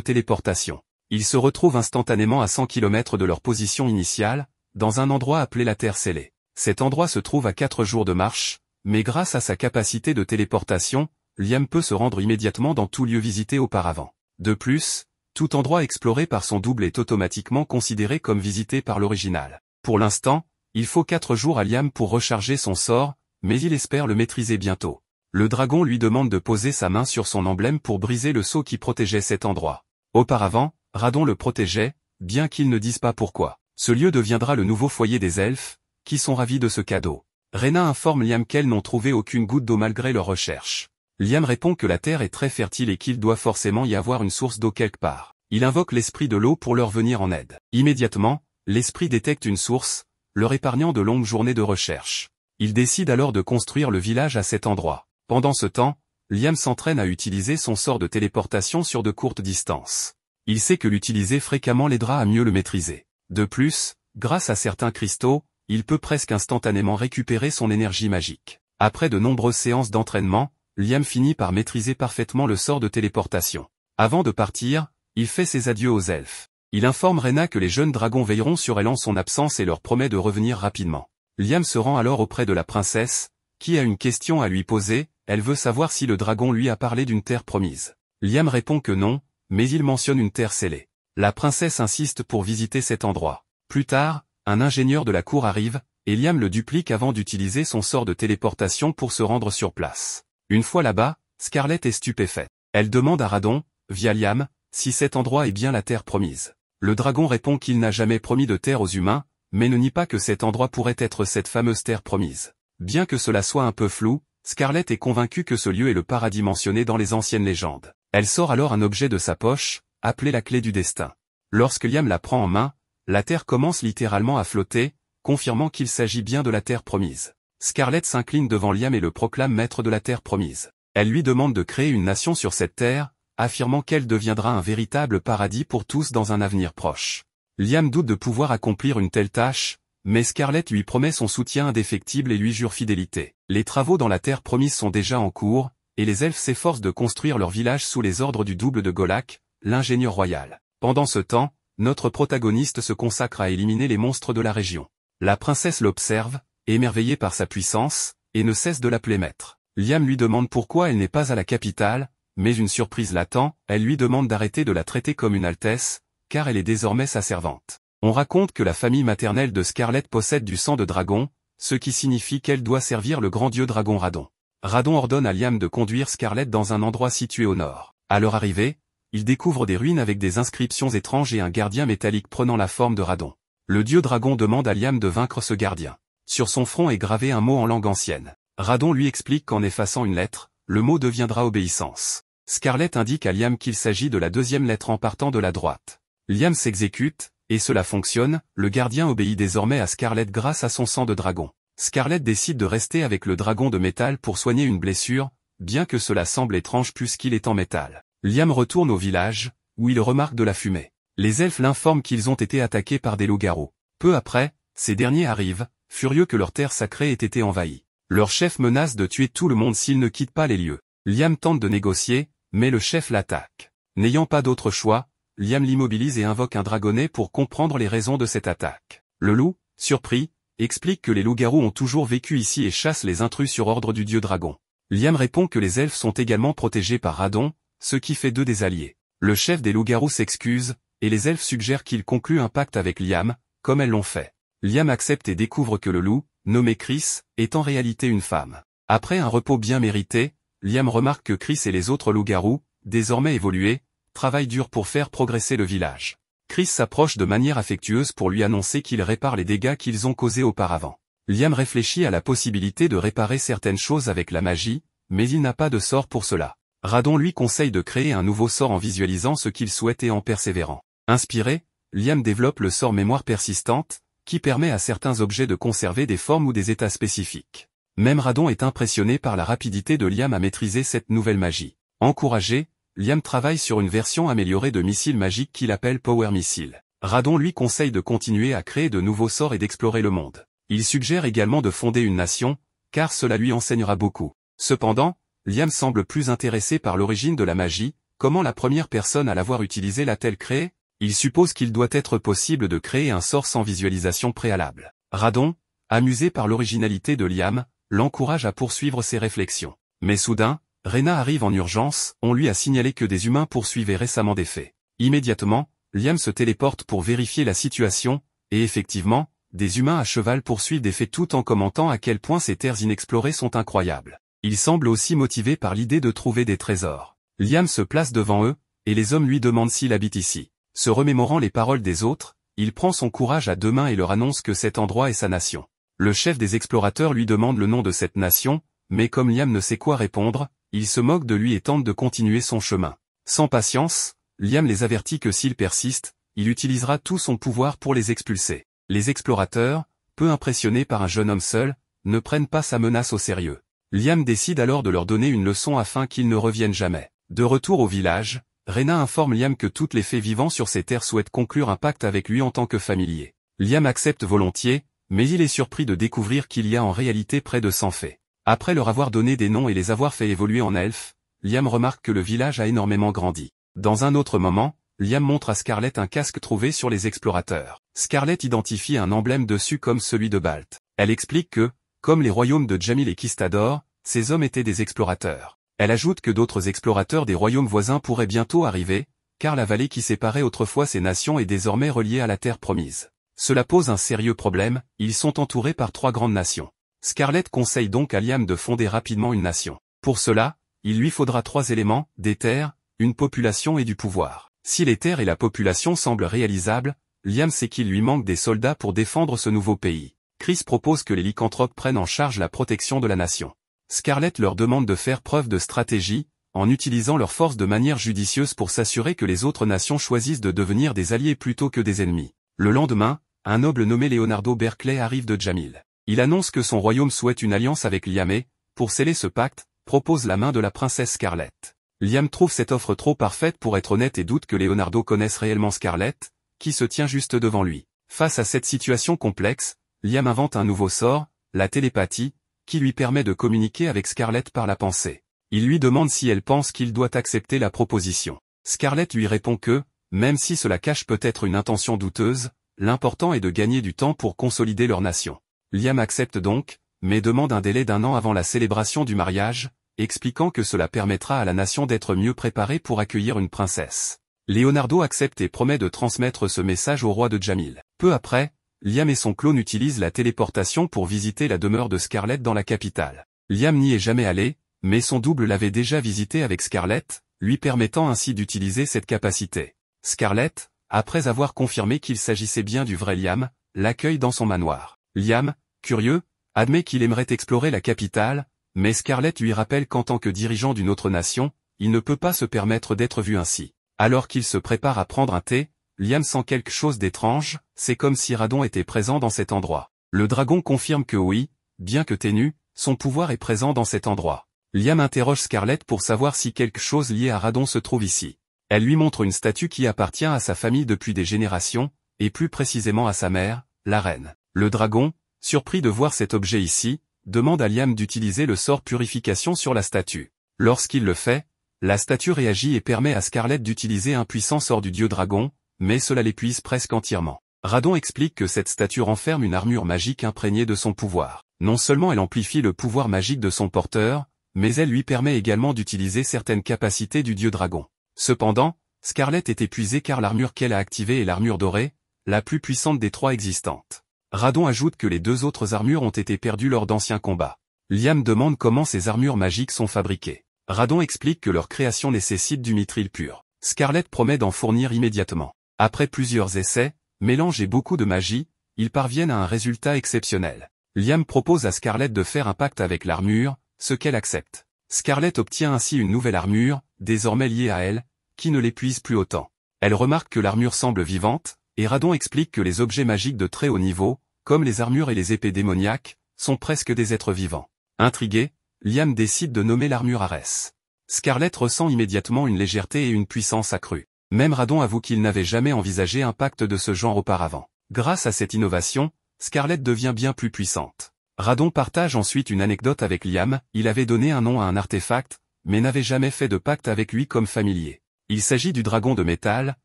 téléportation. Ils se retrouvent instantanément à 100 km de leur position initiale, dans un endroit appelé la Terre Scellée. Cet endroit se trouve à 4 jours de marche, mais grâce à sa capacité de téléportation, Liam peut se rendre immédiatement dans tout lieu visité auparavant. De plus, tout endroit exploré par son double est automatiquement considéré comme visité par l'original. Pour l'instant, il faut 4 jours à Liam pour recharger son sort, mais il espère le maîtriser bientôt. Le dragon lui demande de poser sa main sur son emblème pour briser le sceau qui protégeait cet endroit. Auparavant, Radon le protégeait, bien qu'il ne dise pas pourquoi. Ce lieu deviendra le nouveau foyer des elfes, qui sont ravis de ce cadeau. Rena informe Liam qu'elles n'ont trouvé aucune goutte d'eau malgré leurs recherches. Liam répond que la terre est très fertile et qu'il doit forcément y avoir une source d'eau quelque part. Il invoque l'esprit de l'eau pour leur venir en aide. Immédiatement, l'esprit détecte une source, leur épargnant de longues journées de recherche. Il décide alors de construire le village à cet endroit. Pendant ce temps, Liam s'entraîne à utiliser son sort de téléportation sur de courtes distances. Il sait que l'utiliser fréquemment l'aidera à mieux le maîtriser. De plus, grâce à certains cristaux, il peut presque instantanément récupérer son énergie magique. Après de nombreuses séances d'entraînement, Liam finit par maîtriser parfaitement le sort de téléportation. Avant de partir, il fait ses adieux aux elfes. Il informe Rena que les jeunes dragons veilleront sur elle en son absence et leur promet de revenir rapidement. Liam se rend alors auprès de la princesse, qui a une question à lui poser. Elle veut savoir si le dragon lui a parlé d'une terre promise. Liam répond que non, mais il mentionne une terre scellée. La princesse insiste pour visiter cet endroit. Plus tard, un ingénieur de la cour arrive, et Liam le duplique avant d'utiliser son sort de téléportation pour se rendre sur place. Une fois là-bas, Scarlett est stupéfaite. Elle demande à Radon, via Liam, si cet endroit est bien la terre promise. Le dragon répond qu'il n'a jamais promis de terre aux humains, mais ne nie pas que cet endroit pourrait être cette fameuse terre promise. Bien que cela soit un peu flou, Scarlett est convaincue que ce lieu est le paradis mentionné dans les anciennes légendes. Elle sort alors un objet de sa poche, appelé la clé du destin. Lorsque Liam la prend en main, la terre commence littéralement à flotter, confirmant qu'il s'agit bien de la terre promise. Scarlett s'incline devant Liam et le proclame maître de la terre promise. Elle lui demande de créer une nation sur cette terre, affirmant qu'elle deviendra un véritable paradis pour tous dans un avenir proche. Liam doute de pouvoir accomplir une telle tâche, mais Scarlett lui promet son soutien indéfectible et lui jure fidélité. Les travaux dans la terre promise sont déjà en cours, et les elfes s'efforcent de construire leur village sous les ordres du double de Golak, l'ingénieur royal. Pendant ce temps, notre protagoniste se consacre à éliminer les monstres de la région. La princesse l'observe, émerveillée par sa puissance, et ne cesse de l'appeler maître. Liam lui demande pourquoi elle n'est pas à la capitale, mais une surprise l'attend, elle lui demande d'arrêter de la traiter comme une altesse, car elle est désormais sa servante. On raconte que la famille maternelle de Scarlett possède du sang de dragon, ce qui signifie qu'elle doit servir le grand dieu dragon Radon. Radon ordonne à Liam de conduire Scarlett dans un endroit situé au nord. À leur arrivée, ils découvrent des ruines avec des inscriptions étranges et un gardien métallique prenant la forme de Radon. Le dieu dragon demande à Liam de vaincre ce gardien. Sur son front est gravé un mot en langue ancienne. Radon lui explique qu'en effaçant une lettre, le mot deviendra obéissance. Scarlett indique à Liam qu'il s'agit de la deuxième lettre en partant de la droite. Liam s'exécute, et cela fonctionne, le gardien obéit désormais à Scarlett grâce à son sang de dragon. Scarlett décide de rester avec le dragon de métal pour soigner une blessure, bien que cela semble étrange puisqu'il est en métal. Liam retourne au village, où il remarque de la fumée. Les elfes l'informent qu'ils ont été attaqués par des loups-garous. Peu après, ces derniers arrivent, furieux que leur terre sacrée ait été envahie. Leur chef menace de tuer tout le monde s'ils ne quittent pas les lieux. Liam tente de négocier, mais le chef l'attaque. N'ayant pas d'autre choix, Liam l'immobilise et invoque un dragonnet pour comprendre les raisons de cette attaque. Le loup, surpris, explique que les loups-garous ont toujours vécu ici et chassent les intrus sur ordre du dieu dragon. Liam répond que les elfes sont également protégés par Radon, ce qui fait d'eux des alliés. Le chef des loups-garous s'excuse, et les elfes suggèrent qu'ils concluent un pacte avec Liam, comme elles l'ont fait. Liam accepte et découvre que le loup, nommé Chris, est en réalité une femme. Après un repos bien mérité, Liam remarque que Chris et les autres loups-garous, désormais évolués, travaillent dur pour faire progresser le village. Chris s'approche de manière affectueuse pour lui annoncer qu'il répare les dégâts qu'ils ont causés auparavant. Liam réfléchit à la possibilité de réparer certaines choses avec la magie, mais il n'a pas de sort pour cela. Radon lui conseille de créer un nouveau sort en visualisant ce qu'il souhaite et en persévérant. Inspiré, Liam développe le sort mémoire persistante, qui permet à certains objets de conserver des formes ou des états spécifiques. Même Radon est impressionné par la rapidité de Liam à maîtriser cette nouvelle magie. Encouragé, Liam travaille sur une version améliorée de missile magique qu'il appelle Power Missile. Radon lui conseille de continuer à créer de nouveaux sorts et d'explorer le monde. Il suggère également de fonder une nation, car cela lui enseignera beaucoup. Cependant, Liam semble plus intéressé par l'origine de la magie, comment la première personne à l'avoir utilisée l'a-t-elle créée? Il suppose qu'il doit être possible de créer un sort sans visualisation préalable. Radon, amusé par l'originalité de Liam, l'encourage à poursuivre ses réflexions. Mais soudain, Rena arrive en urgence, on lui a signalé que des humains poursuivaient récemment des faits. Immédiatement, Liam se téléporte pour vérifier la situation, et effectivement, des humains à cheval poursuivent des faits tout en commentant à quel point ces terres inexplorées sont incroyables. Il semble aussi motivé par l'idée de trouver des trésors. Liam se place devant eux, et les hommes lui demandent s'il habite ici. Se remémorant les paroles des autres, il prend son courage à deux mains et leur annonce que cet endroit est sa nation. Le chef des explorateurs lui demande le nom de cette nation, mais comme Liam ne sait quoi répondre, il se moque de lui et tente de continuer son chemin. Sans patience, Liam les avertit que s'il persiste, il utilisera tout son pouvoir pour les expulser. Les explorateurs, peu impressionnés par un jeune homme seul, ne prennent pas sa menace au sérieux. Liam décide alors de leur donner une leçon afin qu'ils ne reviennent jamais. De retour au village, Rena informe Liam que toutes les fées vivant sur ces terres souhaitent conclure un pacte avec lui en tant que familier. Liam accepte volontiers, mais il est surpris de découvrir qu'il y a en réalité près de 100 fées. Après leur avoir donné des noms et les avoir fait évoluer en elfes, Liam remarque que le village a énormément grandi. Dans un autre moment, Liam montre à Scarlett un casque trouvé sur les explorateurs. Scarlett identifie un emblème dessus comme celui de Balt. Elle explique que, comme les royaumes de Jamil et Kistador, ces hommes étaient des explorateurs. Elle ajoute que d'autres explorateurs des royaumes voisins pourraient bientôt arriver, car la vallée qui séparait autrefois ces nations est désormais reliée à la terre promise. Cela pose un sérieux problème, ils sont entourés par 3 grandes nations. Scarlett conseille donc à Liam de fonder rapidement une nation. Pour cela, il lui faudra 3 éléments, des terres, une population et du pouvoir. Si les terres et la population semblent réalisables, Liam sait qu'il lui manque des soldats pour défendre ce nouveau pays. Chris propose que les lycanthropes prennent en charge la protection de la nation. Scarlett leur demande de faire preuve de stratégie, en utilisant leur force de manière judicieuse pour s'assurer que les autres nations choisissent de devenir des alliés plutôt que des ennemis. Le lendemain, un noble nommé Leonardo Berkeley arrive de Jamil. Il annonce que son royaume souhaite une alliance avec Liam et, pour sceller ce pacte, propose la main de la princesse Scarlett. Liam trouve cette offre trop parfaite pour être honnête et doute que Leonardo connaisse réellement Scarlett, qui se tient juste devant lui. Face à cette situation complexe, Liam invente un nouveau sort, la télépathie, qui lui permet de communiquer avec Scarlett par la pensée. Il lui demande si elle pense qu'il doit accepter la proposition. Scarlett lui répond que, même si cela cache peut-être une intention douteuse, l'important est de gagner du temps pour consolider leur nation. Liam accepte donc, mais demande un délai d'1 an avant la célébration du mariage, expliquant que cela permettra à la nation d'être mieux préparée pour accueillir une princesse. Leonardo accepte et promet de transmettre ce message au roi de Jamil. Peu après, Liam et son clone utilisent la téléportation pour visiter la demeure de Scarlett dans la capitale. Liam n'y est jamais allé, mais son double l'avait déjà visité avec Scarlett, lui permettant ainsi d'utiliser cette capacité. Scarlett, après avoir confirmé qu'il s'agissait bien du vrai Liam, l'accueille dans son manoir. Liam, curieux, admet qu'il aimerait explorer la capitale, mais Scarlett lui rappelle qu'en tant que dirigeant d'une autre nation, il ne peut pas se permettre d'être vu ainsi. Alors qu'il se prépare à prendre un thé, Liam sent quelque chose d'étrange, c'est comme si Radon était présent dans cet endroit. Le dragon confirme que oui, bien que ténu, son pouvoir est présent dans cet endroit. Liam interroge Scarlett pour savoir si quelque chose lié à Radon se trouve ici. Elle lui montre une statue qui appartient à sa famille depuis des générations, et plus précisément à sa mère, la reine. Le dragon, surpris de voir cet objet ici, demande à Liam d'utiliser le sort purification sur la statue. Lorsqu'il le fait, la statue réagit et permet à Scarlett d'utiliser un puissant sort du dieu dragon, mais cela l'épuise presque entièrement. Radon explique que cette statue renferme une armure magique imprégnée de son pouvoir. Non seulement elle amplifie le pouvoir magique de son porteur, mais elle lui permet également d'utiliser certaines capacités du dieu dragon. Cependant, Scarlett est épuisée car l'armure qu'elle a activée est l'armure dorée, la plus puissante des 3 existantes. Radon ajoute que les 2 autres armures ont été perdues lors d'anciens combats. Liam demande comment ces armures magiques sont fabriquées. Radon explique que leur création nécessite du mithril pur. Scarlett promet d'en fournir immédiatement. Après plusieurs essais, mélange et beaucoup de magie, ils parviennent à un résultat exceptionnel. Liam propose à Scarlett de faire un pacte avec l'armure, ce qu'elle accepte. Scarlett obtient ainsi une nouvelle armure, désormais liée à elle, qui ne l'épuise plus autant. Elle remarque que l'armure semble vivante, et Radon explique que les objets magiques de très haut niveau, comme les armures et les épées démoniaques, sont presque des êtres vivants. Intrigué, Liam décide de nommer l'armure Ares. Scarlett ressent immédiatement une légèreté et une puissance accrue. Même Radon avoue qu'il n'avait jamais envisagé un pacte de ce genre auparavant. Grâce à cette innovation, Scarlett devient bien plus puissante. Radon partage ensuite une anecdote avec Liam, il avait donné un nom à un artefact, mais n'avait jamais fait de pacte avec lui comme familier. Il s'agit du dragon de métal,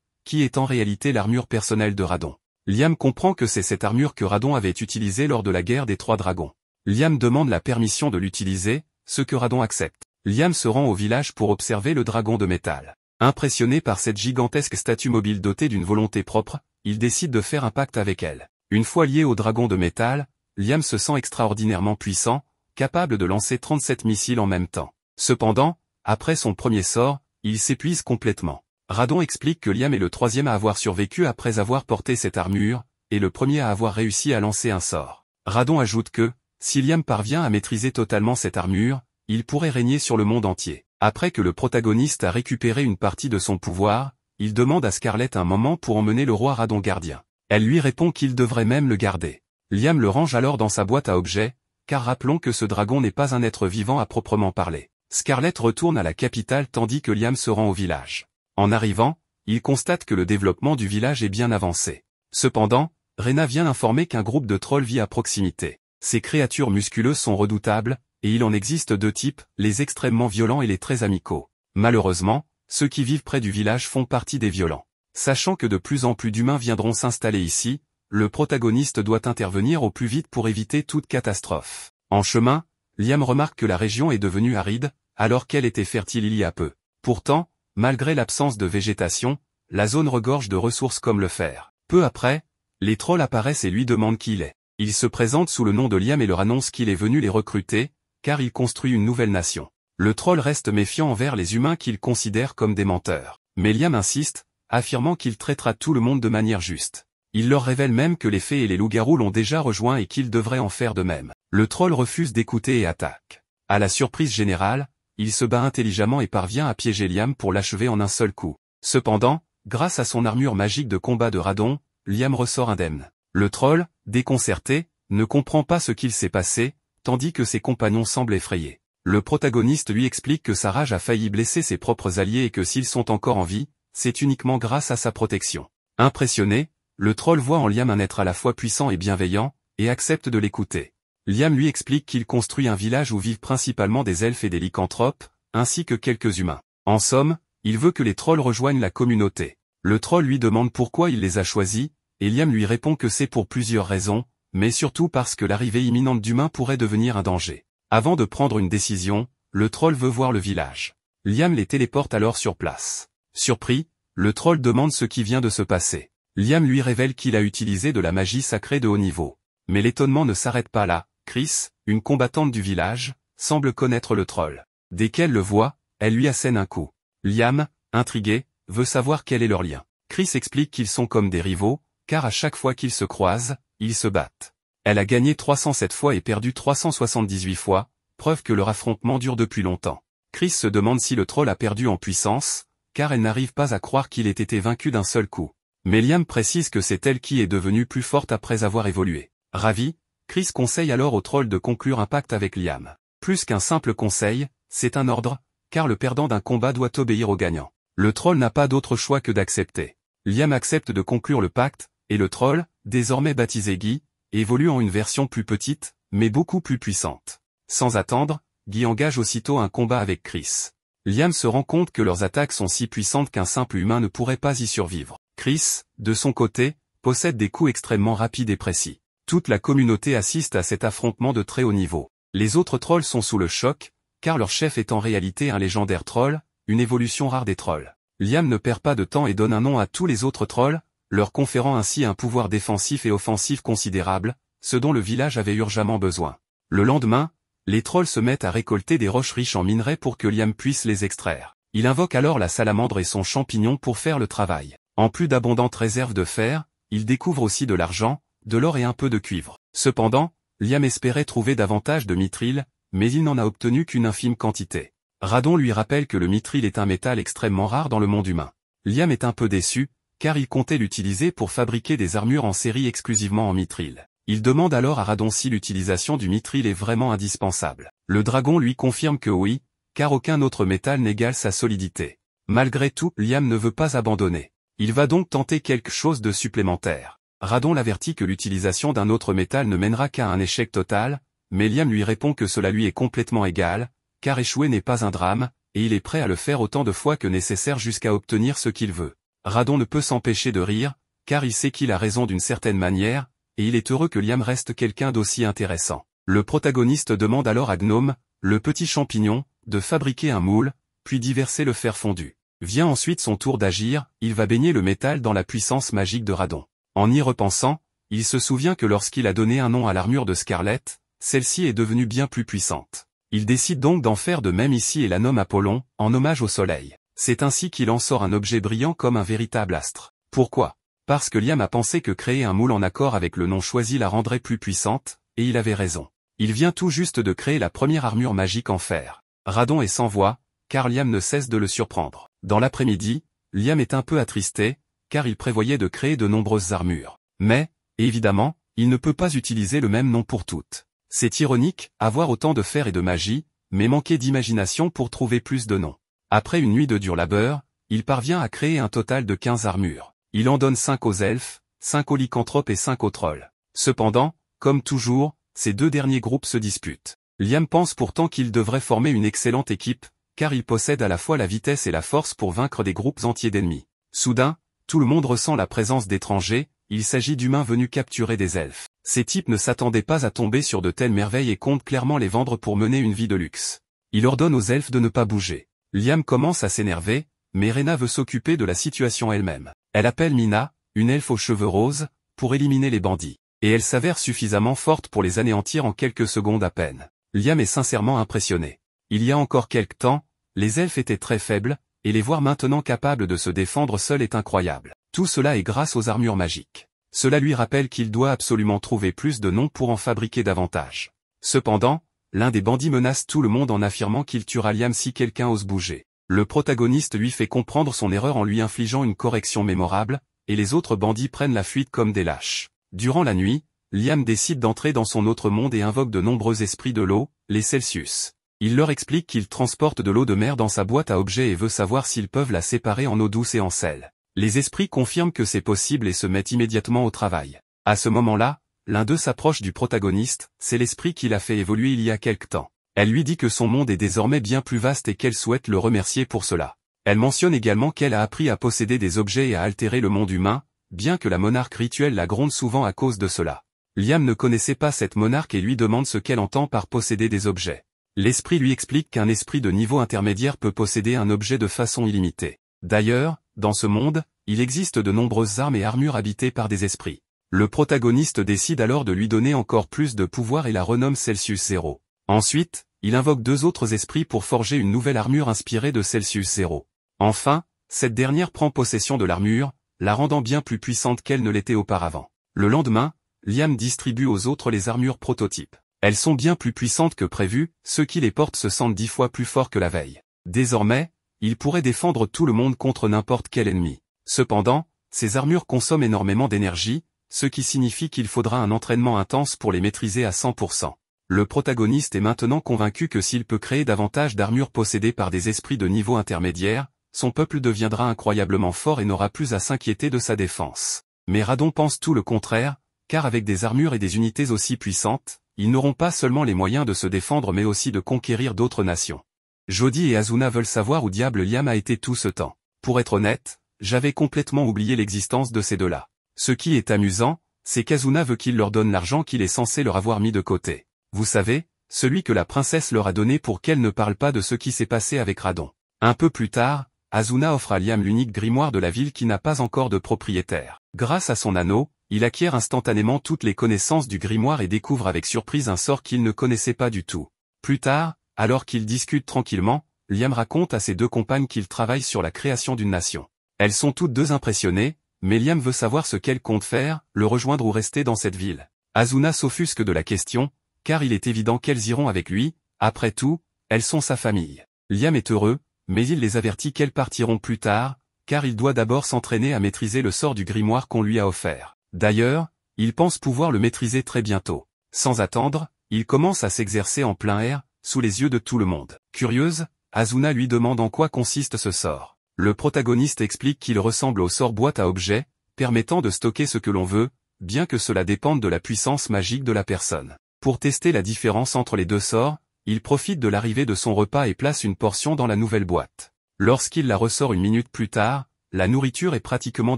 qui est en réalité l'armure personnelle de Radon. Liam comprend que c'est cette armure que Radon avait utilisée lors de la guerre des 3 dragons. Liam demande la permission de l'utiliser, ce que Radon accepte. Liam se rend au village pour observer le dragon de métal. Impressionné par cette gigantesque statue mobile dotée d'une volonté propre, il décide de faire un pacte avec elle. Une fois lié au dragon de métal, Liam se sent extraordinairement puissant, capable de lancer 37 missiles en même temps. Cependant, après son premier sort, il s'épuise complètement. Radon explique que Liam est le 3e à avoir survécu après avoir porté cette armure, et le premier à avoir réussi à lancer un sort. Radon ajoute que, si Liam parvient à maîtriser totalement cette armure, il pourrait régner sur le monde entier. Après que le protagoniste a récupéré une partie de son pouvoir, il demande à Scarlett un moment pour emmener le roi Radon gardien. Elle lui répond qu'il devrait même le garder. Liam le range alors dans sa boîte à objets, car rappelons que ce dragon n'est pas un être vivant à proprement parler. Scarlett retourne à la capitale tandis que Liam se rend au village. En arrivant, il constate que le développement du village est bien avancé. Cependant, Rena vient informer qu'un groupe de trolls vit à proximité. Ces créatures musculeuses sont redoutables, et il en existe 2 types, les extrêmement violents et les très amicaux. Malheureusement, ceux qui vivent près du village font partie des violents. Sachant que de plus en plus d'humains viendront s'installer ici, le protagoniste doit intervenir au plus vite pour éviter toute catastrophe. En chemin, Liam remarque que la région est devenue aride, alors qu'elle était fertile il y a peu. Pourtant, malgré l'absence de végétation, la zone regorge de ressources comme le fer. Peu après, les trolls apparaissent et lui demandent qui il est. Il se présente sous le nom de Liam et leur annonce qu'il est venu les recruter, car il construit une nouvelle nation. Le troll reste méfiant envers les humains qu'il considère comme des menteurs. Mais Liam insiste, affirmant qu'il traitera tout le monde de manière juste. Il leur révèle même que les fées et les loups-garous l'ont déjà rejoint et qu'ils devraient en faire de même. Le troll refuse d'écouter et attaque. À la surprise générale, il se bat intelligemment et parvient à piéger Liam pour l'achever en un seul coup. Cependant, grâce à son armure magique de combat de Radon, Liam ressort indemne. Le troll, déconcerté, ne comprend pas ce qu'il s'est passé, tandis que ses compagnons semblent effrayés. Le protagoniste lui explique que sa rage a failli blesser ses propres alliés et que s'ils sont encore en vie, c'est uniquement grâce à sa protection. Impressionné, le troll voit en Liam un être à la fois puissant et bienveillant, et accepte de l'écouter. Liam lui explique qu'il construit un village où vivent principalement des elfes et des lycanthropes, ainsi que quelques humains. En somme, il veut que les trolls rejoignent la communauté. Le troll lui demande pourquoi il les a choisis, et Liam lui répond que c'est pour plusieurs raisons, mais surtout parce que l'arrivée imminente d'humains pourrait devenir un danger. Avant de prendre une décision, le troll veut voir le village. Liam les téléporte alors sur place. Surpris, le troll demande ce qui vient de se passer. Liam lui révèle qu'il a utilisé de la magie sacrée de haut niveau. Mais l'étonnement ne s'arrête pas là. Chris, une combattante du village, semble connaître le troll. Dès qu'elle le voit, elle lui assène un coup. Liam, intrigué, veut savoir quel est leur lien. Chris explique qu'ils sont comme des rivaux, car à chaque fois qu'ils se croisent, ils se battent. Elle a gagné 307 fois et perdu 378 fois, preuve que leur affrontement dure depuis longtemps. Chris se demande si le troll a perdu en puissance, car elle n'arrive pas à croire qu'il ait été vaincu d'un seul coup. Mais Liam précise que c'est elle qui est devenue plus forte après avoir évolué. Ravi, Chris conseille alors au troll de conclure un pacte avec Liam. Plus qu'un simple conseil, c'est un ordre, car le perdant d'un combat doit obéir au gagnant. Le troll n'a pas d'autre choix que d'accepter. Liam accepte de conclure le pacte, et le troll, désormais baptisé Guy, évolue en une version plus petite, mais beaucoup plus puissante. Sans attendre, Guy engage aussitôt un combat avec Chris. Liam se rend compte que leurs attaques sont si puissantes qu'un simple humain ne pourrait pas y survivre. Chris, de son côté, possède des coups extrêmement rapides et précis. Toute la communauté assiste à cet affrontement de très haut niveau. Les autres trolls sont sous le choc, car leur chef est en réalité un légendaire troll, une évolution rare des trolls. Liam ne perd pas de temps et donne un nom à tous les autres trolls, leur conférant ainsi un pouvoir défensif et offensif considérable, ce dont le village avait urgemment besoin. Le lendemain, les trolls se mettent à récolter des roches riches en minerais pour que Liam puisse les extraire. Il invoque alors la salamandre et son champignon pour faire le travail. En plus d'abondantes réserves de fer, il découvre aussi de l'argent, de l'or et un peu de cuivre. Cependant, Liam espérait trouver davantage de mithril, mais il n'en a obtenu qu'une infime quantité. Radon lui rappelle que le mithril est un métal extrêmement rare dans le monde humain. Liam est un peu déçu, car il comptait l'utiliser pour fabriquer des armures en série exclusivement en mithril. Il demande alors à Radon si l'utilisation du mithril est vraiment indispensable. Le dragon lui confirme que oui, car aucun autre métal n'égale sa solidité. Malgré tout, Liam ne veut pas abandonner. Il va donc tenter quelque chose de supplémentaire. Radon l'avertit que l'utilisation d'un autre métal ne mènera qu'à un échec total, mais Liam lui répond que cela lui est complètement égal, car échouer n'est pas un drame, et il est prêt à le faire autant de fois que nécessaire jusqu'à obtenir ce qu'il veut. Radon ne peut s'empêcher de rire, car il sait qu'il a raison d'une certaine manière, et il est heureux que Liam reste quelqu'un d'aussi intéressant. Le protagoniste demande alors à Gnome, le petit champignon, de fabriquer un moule, puis d'y verser le fer fondu. Vient ensuite son tour d'agir, il va baigner le métal dans la puissance magique de Radon. En y repensant, il se souvient que lorsqu'il a donné un nom à l'armure de Scarlett, celle-ci est devenue bien plus puissante. Il décide donc d'en faire de même ici et la nomme Apollon, en hommage au soleil. C'est ainsi qu'il en sort un objet brillant comme un véritable astre. Pourquoi? Parce que Liam a pensé que créer un moule en accord avec le nom choisi la rendrait plus puissante, et il avait raison. Il vient tout juste de créer la première armure magique en fer. Radon est sans voix, car Liam ne cesse de le surprendre. Dans l'après-midi, Liam est un peu attristé, car il prévoyait de créer de nombreuses armures. Mais, évidemment, il ne peut pas utiliser le même nom pour toutes. C'est ironique, avoir autant de fer et de magie, mais manquer d'imagination pour trouver plus de noms. Après une nuit de dur labeur, il parvient à créer un total de 15 armures. Il en donne 5 aux elfes, 5 aux lycanthropes et 5 aux trolls. Cependant, comme toujours, ces deux derniers groupes se disputent. Liam pense pourtant qu'il devrait former une excellente équipe, car il possède à la fois la vitesse et la force pour vaincre des groupes entiers d'ennemis. Soudain, tout le monde ressent la présence d'étrangers, il s'agit d'humains venus capturer des elfes. Ces types ne s'attendaient pas à tomber sur de telles merveilles et comptent clairement les vendre pour mener une vie de luxe. Il ordonne aux elfes de ne pas bouger. Liam commence à s'énerver, mais Rena veut s'occuper de la situation elle-même. Elle appelle Mina, une elfe aux cheveux roses, pour éliminer les bandits. Et elle s'avère suffisamment forte pour les anéantir en quelques secondes à peine. Liam est sincèrement impressionné. Il y a encore quelque temps, les elfes étaient très faibles, et les voir maintenant capables de se défendre seuls est incroyable. Tout cela est grâce aux armures magiques. Cela lui rappelle qu'il doit absolument trouver plus de noms pour en fabriquer davantage. Cependant, l'un des bandits menace tout le monde en affirmant qu'il tuera Liam si quelqu'un ose bouger. Le protagoniste lui fait comprendre son erreur en lui infligeant une correction mémorable, et les autres bandits prennent la fuite comme des lâches. Durant la nuit, Liam décide d'entrer dans son autre monde et invoque de nombreux esprits de l'eau, les Celsius. Il leur explique qu'il transporte de l'eau de mer dans sa boîte à objets et veut savoir s'ils peuvent la séparer en eau douce et en sel. Les esprits confirment que c'est possible et se mettent immédiatement au travail. À ce moment-là, l'un d'eux s'approche du protagoniste, c'est l'esprit qui l'a fait évoluer il y a quelque temps. Elle lui dit que son monde est désormais bien plus vaste et qu'elle souhaite le remercier pour cela. Elle mentionne également qu'elle a appris à posséder des objets et à altérer le monde humain, bien que la monarque rituelle la gronde souvent à cause de cela. Liam ne connaissait pas cette monarque et lui demande ce qu'elle entend par posséder des objets. L'esprit lui explique qu'un esprit de niveau intermédiaire peut posséder un objet de façon illimitée. D'ailleurs, dans ce monde, il existe de nombreuses armes et armures habitées par des esprits. Le protagoniste décide alors de lui donner encore plus de pouvoir et la renomme Celsius Zero. Ensuite, il invoque 2 autres esprits pour forger une nouvelle armure inspirée de Celsius Zero. Enfin, cette dernière prend possession de l'armure, la rendant bien plus puissante qu'elle ne l'était auparavant. Le lendemain, Liam distribue aux autres les armures prototypes. Elles sont bien plus puissantes que prévu, ceux qui les portent se sentent 10 fois plus forts que la veille. Désormais, ils pourraient défendre tout le monde contre n'importe quel ennemi. Cependant, ces armures consomment énormément d'énergie, ce qui signifie qu'il faudra un entraînement intense pour les maîtriser à 100%. Le protagoniste est maintenant convaincu que s'il peut créer davantage d'armures possédées par des esprits de niveau intermédiaire, son peuple deviendra incroyablement fort et n'aura plus à s'inquiéter de sa défense. Mais Radon pense tout le contraire, car avec des armures et des unités aussi puissantes, ils n'auront pas seulement les moyens de se défendre mais aussi de conquérir d'autres nations. Jody et Asuna veulent savoir où diable Liam a été tout ce temps. Pour être honnête, j'avais complètement oublié l'existence de ces deux-là. Ce qui est amusant, c'est qu'Asuna veut qu'il leur donne l'argent qu'il est censé leur avoir mis de côté. Vous savez, celui que la princesse leur a donné pour qu'elle ne parle pas de ce qui s'est passé avec Radon. Un peu plus tard, Asuna offre à Liam l'unique grimoire de la ville qui n'a pas encore de propriétaire. Grâce à son anneau, il acquiert instantanément toutes les connaissances du grimoire et découvre avec surprise un sort qu'il ne connaissait pas du tout. Plus tard, alors qu'ils discutent tranquillement, Liam raconte à ses 2 compagnes qu'il travaille sur la création d'une nation. Elles sont toutes 2 impressionnées, mais Liam veut savoir ce qu'elles comptent faire, le rejoindre ou rester dans cette ville. Asuna s'offusque de la question, car il est évident qu'elles iront avec lui, après tout, elles sont sa famille. Liam est heureux, mais il les avertit qu'elles partiront plus tard, car il doit d'abord s'entraîner à maîtriser le sort du grimoire qu'on lui a offert. D'ailleurs, il pense pouvoir le maîtriser très bientôt. Sans attendre, il commence à s'exercer en plein air, sous les yeux de tout le monde. Curieuse, Asuna lui demande en quoi consiste ce sort. Le protagoniste explique qu'il ressemble au sort boîte à objets, permettant de stocker ce que l'on veut, bien que cela dépende de la puissance magique de la personne. Pour tester la différence entre les 2 sorts, il profite de l'arrivée de son repas et place une portion dans la nouvelle boîte. Lorsqu'il la ressort une minute plus tard, la nourriture est pratiquement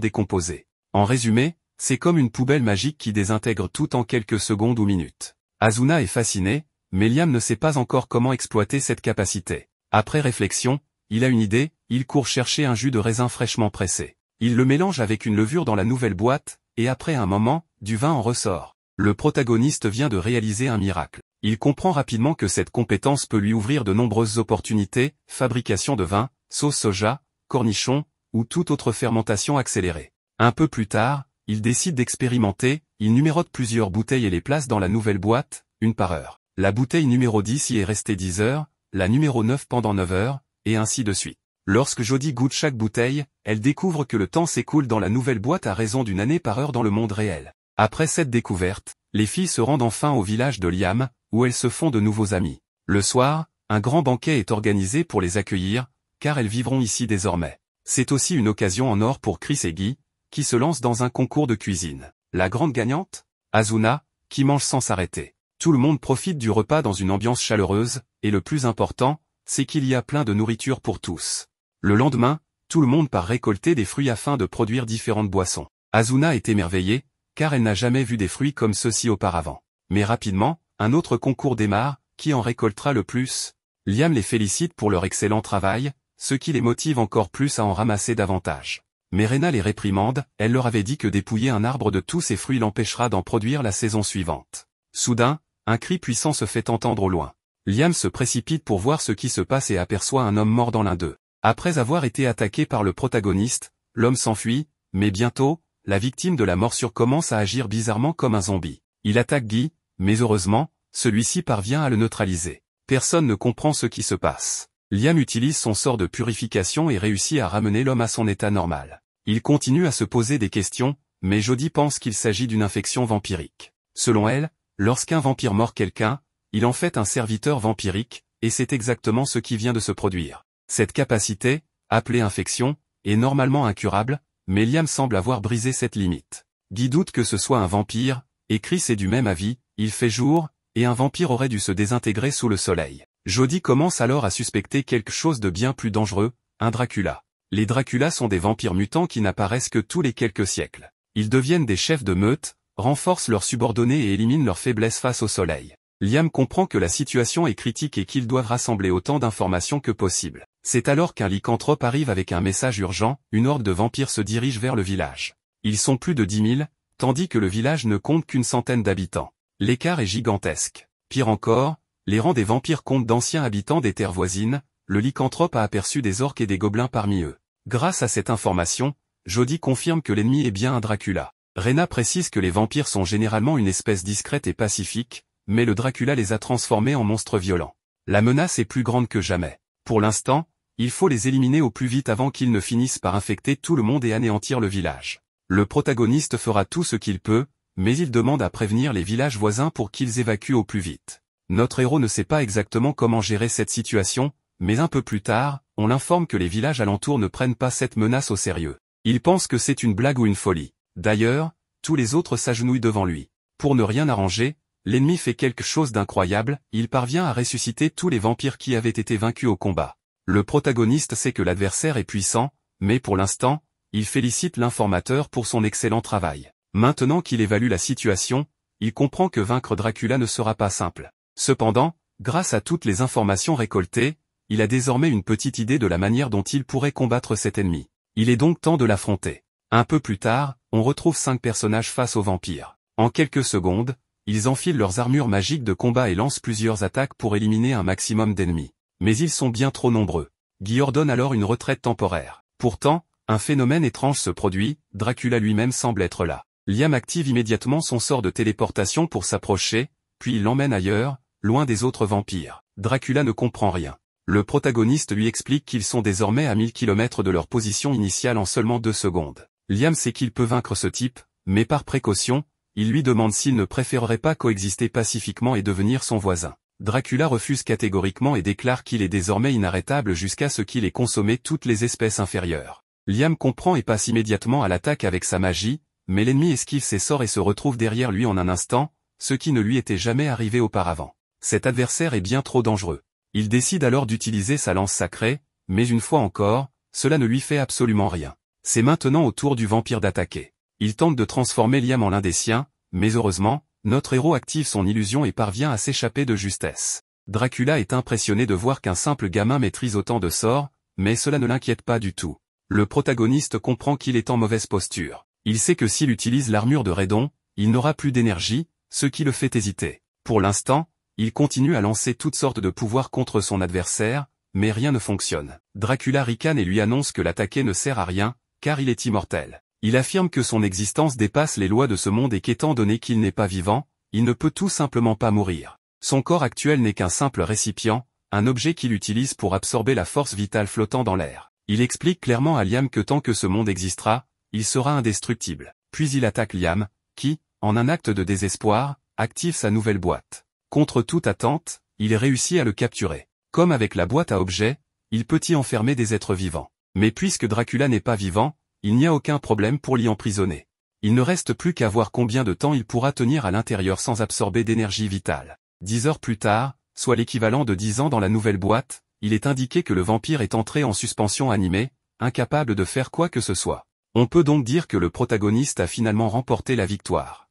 décomposée. En résumé, c'est comme une poubelle magique qui désintègre tout en quelques secondes ou minutes. Asuna est fasciné, mais Liam ne sait pas encore comment exploiter cette capacité. Après réflexion, il a une idée, il court chercher un jus de raisin fraîchement pressé. Il le mélange avec une levure dans la nouvelle boîte, et après un moment, du vin en ressort. Le protagoniste vient de réaliser un miracle. Il comprend rapidement que cette compétence peut lui ouvrir de nombreuses opportunités, fabrication de vin, sauce soja, cornichons, ou toute autre fermentation accélérée. Un peu plus tard, il décide d'expérimenter, il numérote plusieurs bouteilles et les place dans la nouvelle boîte, une par heure. La bouteille numéro 10 y est restée 10 heures, la numéro 9 pendant 9 heures, et ainsi de suite. Lorsque Jody goûte chaque bouteille, elle découvre que le temps s'écoule dans la nouvelle boîte à raison d'une année par heure dans le monde réel. Après cette découverte, les filles se rendent enfin au village de Liam, où elles se font de nouveaux amis. Le soir, un grand banquet est organisé pour les accueillir, car elles vivront ici désormais. C'est aussi une occasion en or pour Chris et Guy, qui se lancent dans un concours de cuisine. La grande gagnante, Asuna, qui mange sans s'arrêter. Tout le monde profite du repas dans une ambiance chaleureuse, et le plus important, c'est qu'il y a plein de nourriture pour tous. Le lendemain, tout le monde part récolter des fruits afin de produire différentes boissons. Asuna est émerveillée, car elle n'a jamais vu des fruits comme ceux-ci auparavant. Mais rapidement, un autre concours démarre, qui en récoltera le plus. Liam les félicite pour leur excellent travail, ce qui les motive encore plus à en ramasser davantage. Mais Rena les réprimande, elle leur avait dit que dépouiller un arbre de tous ses fruits l'empêchera d'en produire la saison suivante. Soudain, un cri puissant se fait entendre au loin. Liam se précipite pour voir ce qui se passe et aperçoit un homme mort dans l'un d'eux. Après avoir été attaqué par le protagoniste, l'homme s'enfuit, mais bientôt, la victime de la morsure commence à agir bizarrement comme un zombie. Il attaque Guy, mais heureusement, celui-ci parvient à le neutraliser. Personne ne comprend ce qui se passe. Liam utilise son sort de purification et réussit à ramener l'homme à son état normal. Il continue à se poser des questions, mais Jody pense qu'il s'agit d'une infection vampirique. Selon elle, lorsqu'un vampire mord quelqu'un, il en fait un serviteur vampirique, et c'est exactement ce qui vient de se produire. Cette capacité, appelée infection, est normalement incurable, mais Liam semble avoir brisé cette limite. Guy doute que ce soit un vampire, et Chris est du même avis, il fait jour, et un vampire aurait dû se désintégrer sous le soleil. Jody commence alors à suspecter quelque chose de bien plus dangereux, un Dracula. Les Dracula sont des vampires mutants qui n'apparaissent que tous les quelques siècles. Ils deviennent des chefs de meute, renforce leurs subordonnés et élimine leurs faiblesses face au soleil. Liam comprend que la situation est critique et qu'ils doivent rassembler autant d'informations que possible. C'est alors qu'un lycanthrope arrive avec un message urgent, une horde de vampires se dirige vers le village. Ils sont plus de 10 000, tandis que le village ne compte qu'une centaine d'habitants. L'écart est gigantesque. Pire encore, les rangs des vampires comptent d'anciens habitants des terres voisines, le lycanthrope a aperçu des orques et des gobelins parmi eux. Grâce à cette information, Jody confirme que l'ennemi est bien un Dracula. Rena précise que les vampires sont généralement une espèce discrète et pacifique, mais le Dracula les a transformés en monstres violents. La menace est plus grande que jamais. Pour l'instant, il faut les éliminer au plus vite avant qu'ils ne finissent par infecter tout le monde et anéantir le village. Le protagoniste fera tout ce qu'il peut, mais il demande à prévenir les villages voisins pour qu'ils évacuent au plus vite. Notre héros ne sait pas exactement comment gérer cette situation, mais un peu plus tard, on l'informe que les villages alentours ne prennent pas cette menace au sérieux. Il pense que c'est une blague ou une folie. D'ailleurs, tous les autres s'agenouillent devant lui. Pour ne rien arranger, l'ennemi fait quelque chose d'incroyable, il parvient à ressusciter tous les vampires qui avaient été vaincus au combat. Le protagoniste sait que l'adversaire est puissant, mais pour l'instant, il félicite l'informateur pour son excellent travail. Maintenant qu'il évalue la situation, il comprend que vaincre Dracula ne sera pas simple. Cependant, grâce à toutes les informations récoltées, il a désormais une petite idée de la manière dont il pourrait combattre cet ennemi. Il est donc temps de l'affronter. Un peu plus tard, on retrouve 5 personnages face aux vampires. En quelques secondes, ils enfilent leurs armures magiques de combat et lancent plusieurs attaques pour éliminer un maximum d'ennemis. Mais ils sont bien trop nombreux. Guy ordonne alors une retraite temporaire. Pourtant, un phénomène étrange se produit, Dracula lui-même semble être là. Liam active immédiatement son sort de téléportation pour s'approcher, puis il l'emmène ailleurs, loin des autres vampires. Dracula ne comprend rien. Le protagoniste lui explique qu'ils sont désormais à 1000 km de leur position initiale en seulement 2 secondes. Liam sait qu'il peut vaincre ce type, mais par précaution, il lui demande s'il ne préférerait pas coexister pacifiquement et devenir son voisin. Dracula refuse catégoriquement et déclare qu'il est désormais inarrêtable jusqu'à ce qu'il ait consommé toutes les espèces inférieures. Liam comprend et passe immédiatement à l'attaque avec sa magie, mais l'ennemi esquive ses sorts et se retrouve derrière lui en un instant, ce qui ne lui était jamais arrivé auparavant. Cet adversaire est bien trop dangereux. Il décide alors d'utiliser sa lance sacrée, mais une fois encore, cela ne lui fait absolument rien. C'est maintenant au tour du vampire d'attaquer. Il tente de transformer Liam en l'un des siens, mais heureusement, notre héros active son illusion et parvient à s'échapper de justesse. Dracula est impressionné de voir qu'un simple gamin maîtrise autant de sorts, mais cela ne l'inquiète pas du tout. Le protagoniste comprend qu'il est en mauvaise posture. Il sait que s'il utilise l'armure de Redon, il n'aura plus d'énergie, ce qui le fait hésiter. Pour l'instant, il continue à lancer toutes sortes de pouvoirs contre son adversaire, mais rien ne fonctionne. Dracula ricane et lui annonce que l'attaquer ne sert à rien, car il est immortel. Il affirme que son existence dépasse les lois de ce monde et qu'étant donné qu'il n'est pas vivant, il ne peut tout simplement pas mourir. Son corps actuel n'est qu'un simple récipient, un objet qu'il utilise pour absorber la force vitale flottant dans l'air. Il explique clairement à Liam que tant que ce monde existera, il sera indestructible. Puis il attaque Liam, qui, en un acte de désespoir, active sa nouvelle boîte. Contre toute attente, il réussit à le capturer. Comme avec la boîte à objets, il peut y enfermer des êtres vivants. Mais puisque Dracula n'est pas vivant, il n'y a aucun problème pour l'y emprisonner. Il ne reste plus qu'à voir combien de temps il pourra tenir à l'intérieur sans absorber d'énergie vitale. 10 heures plus tard, soit l'équivalent de 10 ans dans la nouvelle boîte, il est indiqué que le vampire est entré en suspension animée, incapable de faire quoi que ce soit. On peut donc dire que le protagoniste a finalement remporté la victoire.